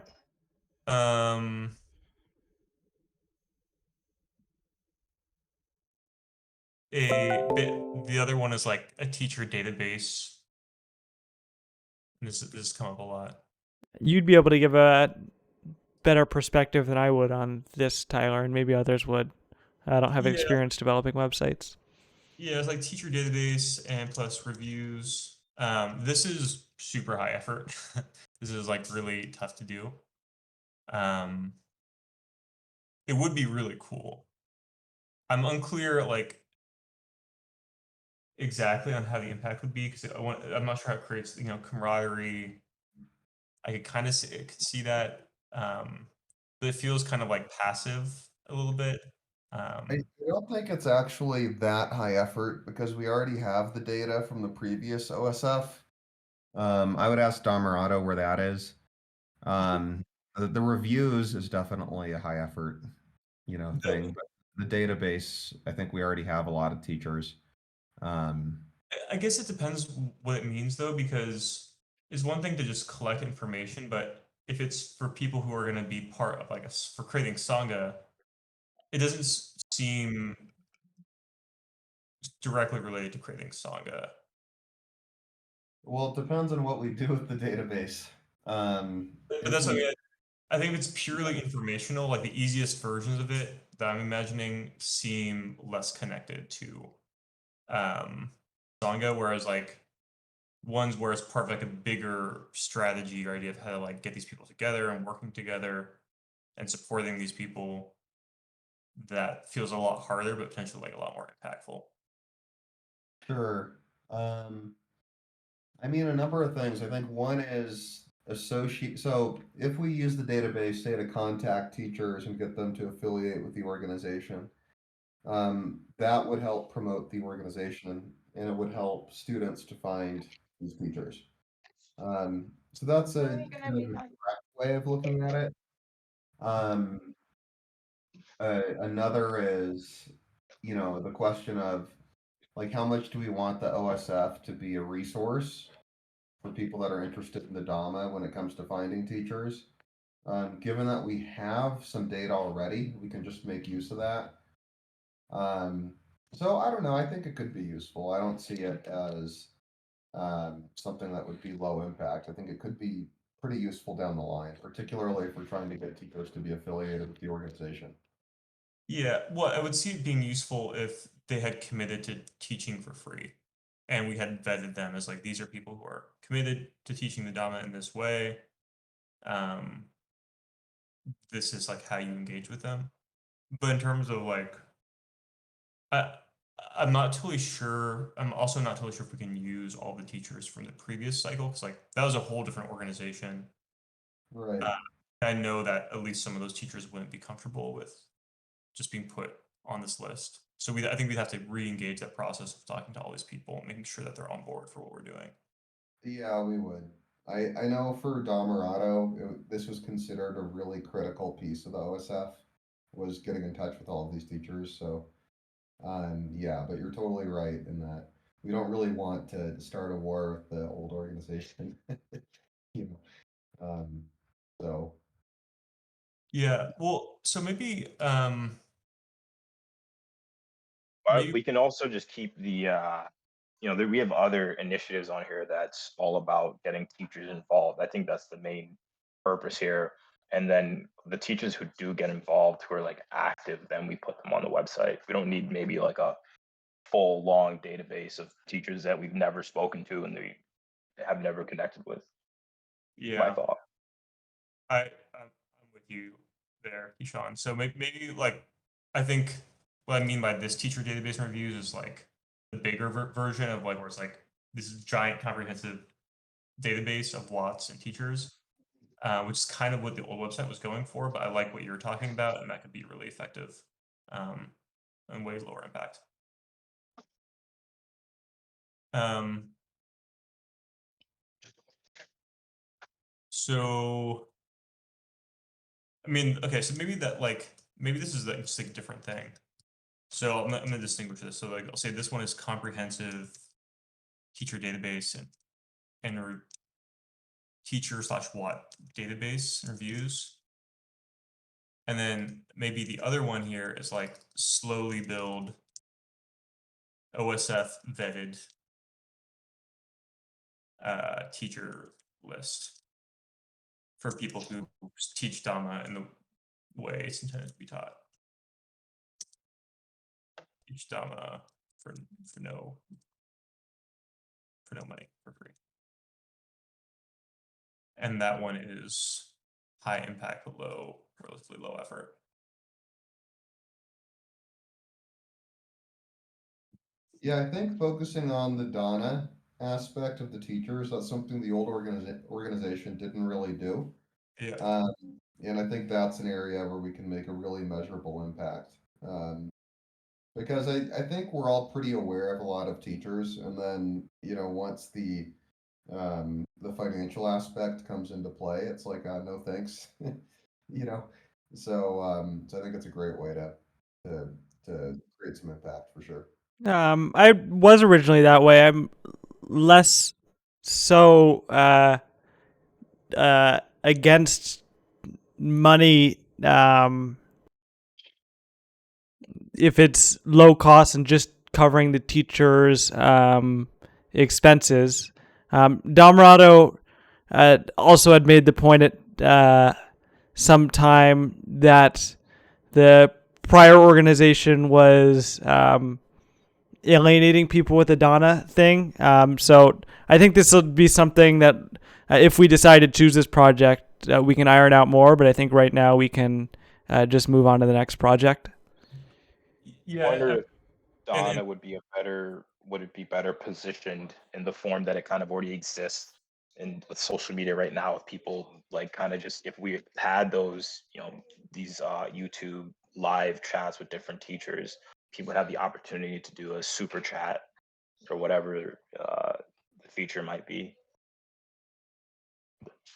Um the other one is like a teacher database. This has come up a lot. You'd be able to give a better perspective than I would on this, Tyler, and maybe others would. I don't have Yeah. experience developing websites. Yeah, it's like teacher database and plus reviews. This is super high effort. This is like really tough to do. It would be really cool. I'm unclear like exactly on how the impact would be because I'm not sure how it creates camaraderie. I could kind of see that, but it feels kind of like passive a little bit. I don't think it's actually that high effort because we already have the data from the previous OSF. I would ask Damarado where that is. The reviews is definitely a high effort, thing. But the database, I think we already have a lot of teachers. I guess it depends what it means though, because it's one thing to just collect information, but if it's for people who are going to be part of like for creating Sangha, it doesn't seem directly related to creating Sangha. Well, it depends on what we do with the database. But If that's what I we mean. I think if it's purely informational, like the easiest versions of it that I'm imagining seem less connected to Sangha, whereas like ones where it's part of like a bigger strategy or idea of how to like get these people together and working together and supporting these people, that feels a lot harder but potentially like a lot more impactful. Sure. I mean, a number of things. I think one is associate. So if we use the database, say, to contact teachers and get them to affiliate with the organization, that would help promote the organization and it would help students to find these teachers. So that's a kind of a direct way of looking at it. Um, another is, the question of like how much do we want the OSF to be a resource for people that are interested in the DAMA when it comes to finding teachers. Given that we have some data already, we can just make use of that. So I don't know. I think it could be useful. I don't see it as something that would be low impact. I think it could be pretty useful down the line, particularly if we're trying to get teachers to be affiliated with the organization. Yeah, well, I would see it being useful if they had committed to teaching for free, and we had vetted them as like these are people who are committed to teaching the Dhamma in this way. Um, this is like how you engage with them. But in terms of like, I I'm not totally sure. I'm also not totally sure if we can use all the teachers from the previous cycle because like that was a whole different organization. Right. Uh, I know that at least some of those teachers wouldn't be comfortable with just being put on this list. So I think we'd have to re-engage that process of talking to all these people and making sure that they're on board for what we're doing. Yeah, we would. I know for Damarado, this was considered a really critical piece of the OSF, was getting in touch with all of these teachers. So, yeah, but you're totally right in that we don't really want to start a war with the old organization, you know. So Yeah, well, so maybe But maybe we can also just keep the we have other initiatives on here that's all about getting teachers involved. I think that's the main purpose here. And then the teachers who do get involved, who are like active, then we put them on the website. We don't need maybe like a full long database of teachers that we've never spoken to and they have never connected with. My yeah, thought. I'm with you there, Keyshawn. So maybe like I think what I mean by this teacher database reviews is like the bigger version of like where it's like this is giant comprehensive database of lots and teachers, which is kind of what the old website was going for. But I like what you're talking about, and that could be really effective um, and way lower impact. So I mean, okay, so maybe that like maybe this is like just like a different thing. So I'm gonna distinguish this. So like I'll say this one is comprehensive teacher database and teacher slash what database reviews. And then maybe the other one here is like slowly build OSF vetted teacher list for people who teach Dhamma in the way it's intended to be taught. Teach Dhamma for no money, for free. And that one is high impact but relatively low effort. yeah, I think focusing on the Donna aspect of the teachers, that's something the old organization didn't really do. Yeah. And I think that's an area where we can make a really measurable impact. Because I think we're all pretty aware of a lot of teachers, and then once the financial aspect comes into play, it's like no thanks, you know. So I think it's a great way to to create some impact for sure. I was originally that way. I'm less so against money if it's low cost and just covering the teachers' expenses. Damarado also had made the point at some time that the prior organization was alienating people with the Donna thing. So I think this will be something that if we decide to choose this project, we can iron out more. But I think right now we can just move on to the next project. I wonder Yeah. if Donna would it be better positioned in the form that it kind of already exists in with social media right now with people like kind of just if we had those, these YouTube live chats with different teachers, people would have the opportunity to do a super chat or whatever the feature might be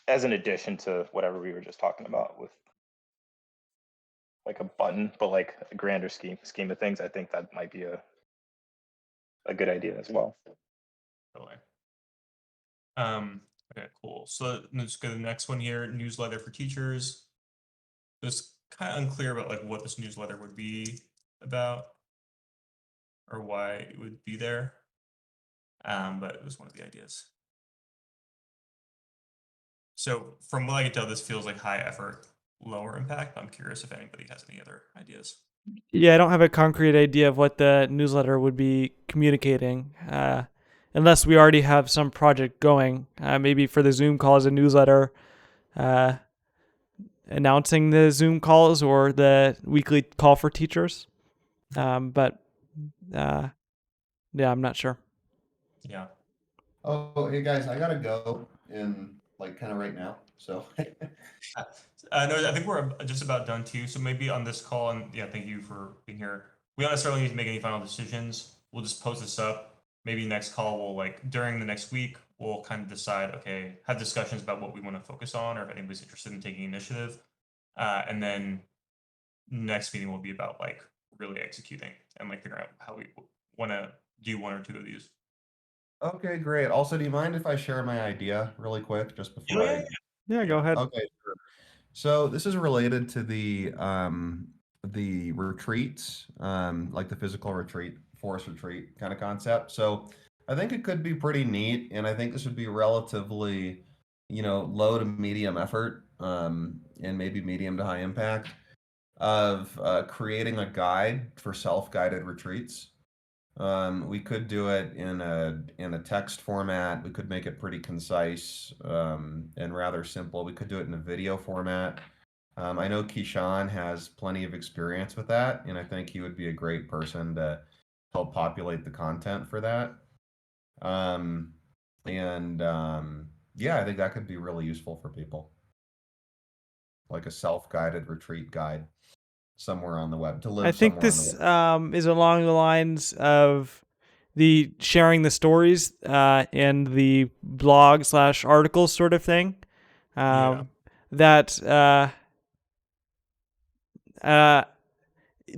as an addition to whatever we were just talking about with like a button, but like a grander scheme of things, I think that might be a good idea as well. Totally. Okay, cool. So let's go to the next one here. Newsletter for teachers. Just kind of unclear about like what this newsletter would be about or why it would be there. But it was one of the ideas. So from what I can tell, this feels like high effort, lower impact. I'm curious if anybody has any other ideas. Yeah, I don't have a concrete idea of what the newsletter would be communicating, unless we already have some project going. Maybe for the Zoom calls, a newsletter announcing the Zoom calls or the weekly call for teachers. But yeah, I'm not sure. Yeah. Oh, hey guys, I gotta go in like kind of right now. So No, I think we're just about done too. So maybe on this call, and yeah, thank you for being here. We don't necessarily need to make any final decisions. We'll just post this up. Maybe next call, we'll like during the next week, we'll kind of decide, okay, have discussions about what we want to focus on, or if anybody's interested in taking initiative. And then next meeting will be about like really executing and like figuring out how we want to do one or two of these. okay, great. Also, do you mind if I share my idea really quick just before Yeah, Yeah, go ahead. Okay, sure. So this is related to the retreats, like the physical retreat, forest retreat kind of concept. So I think it could be pretty neat, and I think this would be relatively, low to medium effort, and maybe medium to high impact of creating a guide for self-guided retreats. We could do it in a text format. We could make it pretty concise and rather simple. We could do it in a video format. I know Keyshawn has plenty of experience with that, and I think he would be a great person to help populate the content for that. Um, and yeah, I think that could be really useful for people, like a self-guided retreat guide somewhere on the web to I live think somewhere on the this web. is along the lines of the sharing the stories and the blog / articles sort of thing. Yeah. That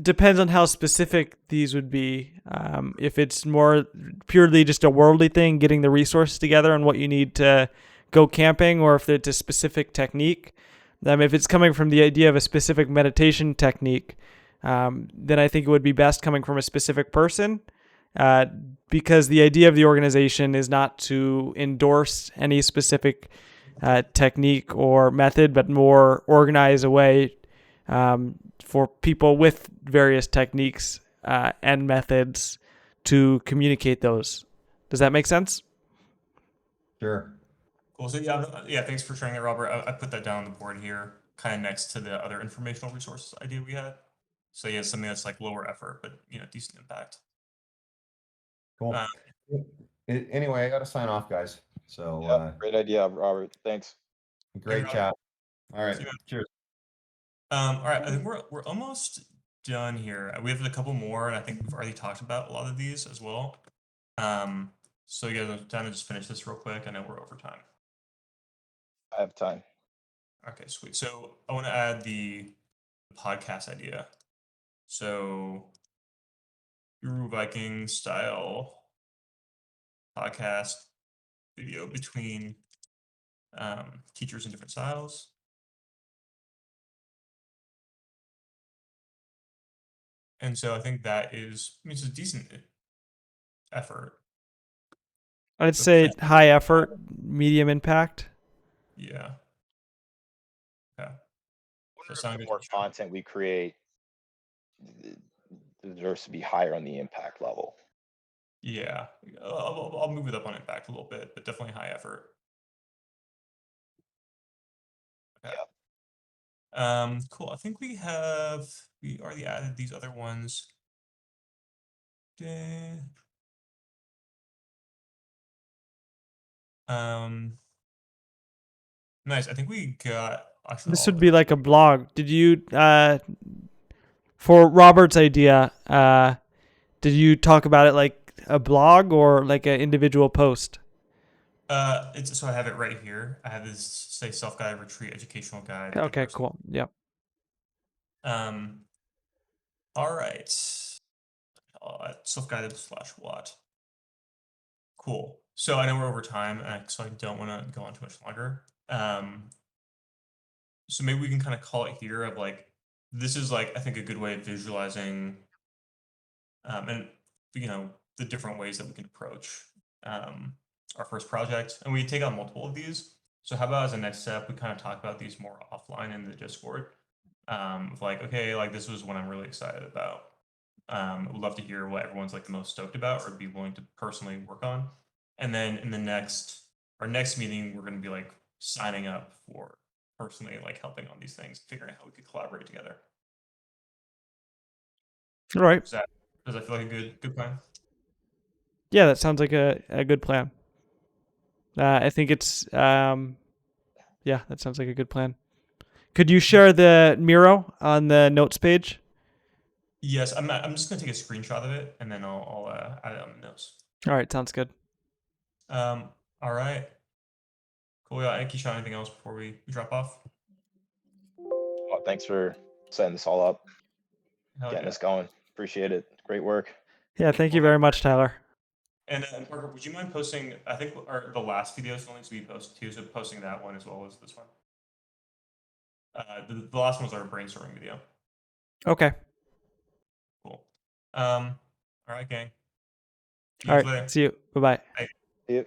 depends on how specific these would be. If it's more purely just a worldly thing, getting the resources together and what you need to go camping, or if it's a specific technique. If it's coming from the idea of a specific meditation technique, then I think it would be best coming from a specific person, because the idea of the organization is not to endorse any specific technique or method, but more organize a way for people with various techniques and methods to communicate those. Does that make sense? Sure. Cool. So yeah, thanks for sharing it, Robert. I put that down on the board here, kind of next to the other informational resources idea we had. So yeah, something that's like lower effort, but decent impact. Cool. Uh, Anyway, I got to sign off, guys. So Yeah, great idea, Robert. Thanks. great Robert. chat. All right. See you. Cheers. All right, I think we're almost done here. We have a couple more, and I think we've already talked about a lot of these as well. So you guys have time to just finish this real quick. I know we're over time. I have time. Okay, sweet. So I want to add the podcast idea. So Guru Viking style podcast video between teachers in different styles. And so I think that is, I mean, it's a decent effort. I'd say high effort, medium impact. Yeah. Yeah. Wonder sound if the good, more Keisha? content we create deserves to be higher on the impact level. Yeah. I'll move it up on impact a little bit, but definitely high effort. Okay. Cool. I think we already added these other ones. Nice. I think we got actually This all would of be it. like a blog. Did you, for Robert's idea, did you talk about it like a blog or like an individual post? So I have it right here. I have this say self-guided retreat educational guide. Okay, cool. Yep. All right. Self-guided / what? Cool. So I know we're over time, so I don't want to go on too much longer. So maybe we can kind of call it here of like, this is like, I think a good way of visualizing, and the different ways that we can approach our first project, and we take on multiple of these. So how about as a next step, we kind of talk about these more offline in the Discord, of like, okay, like this was one I'm really excited about. Would love to hear what everyone's like the most stoked about or be willing to personally work on. And then in our next meeting, we're going to be like signing up for personally like helping on these things, figuring out how we could collaborate together. All right. Does that feel like a good plan? Yeah, that sounds like a good plan. I think it's yeah, that sounds like a good plan. Could you share the Miro on the notes page? Yes, I'm just gonna take a screenshot of it and then I'll add it on the notes. All right, sounds good. All right. Cool. Yeah, Keisha, anything else before we drop off? Well, thanks for setting this all up, Hell getting yeah. us going. Appreciate it. Great work. Yeah, thank you very much, Tyler. And Parker, would you mind posting? I think the last video still needs to be posted too, so posting that one as well as this one. The last one was our brainstorming video. Okay. Cool. All right, gang. See you All guys right. later. See you. Bye-bye. See you.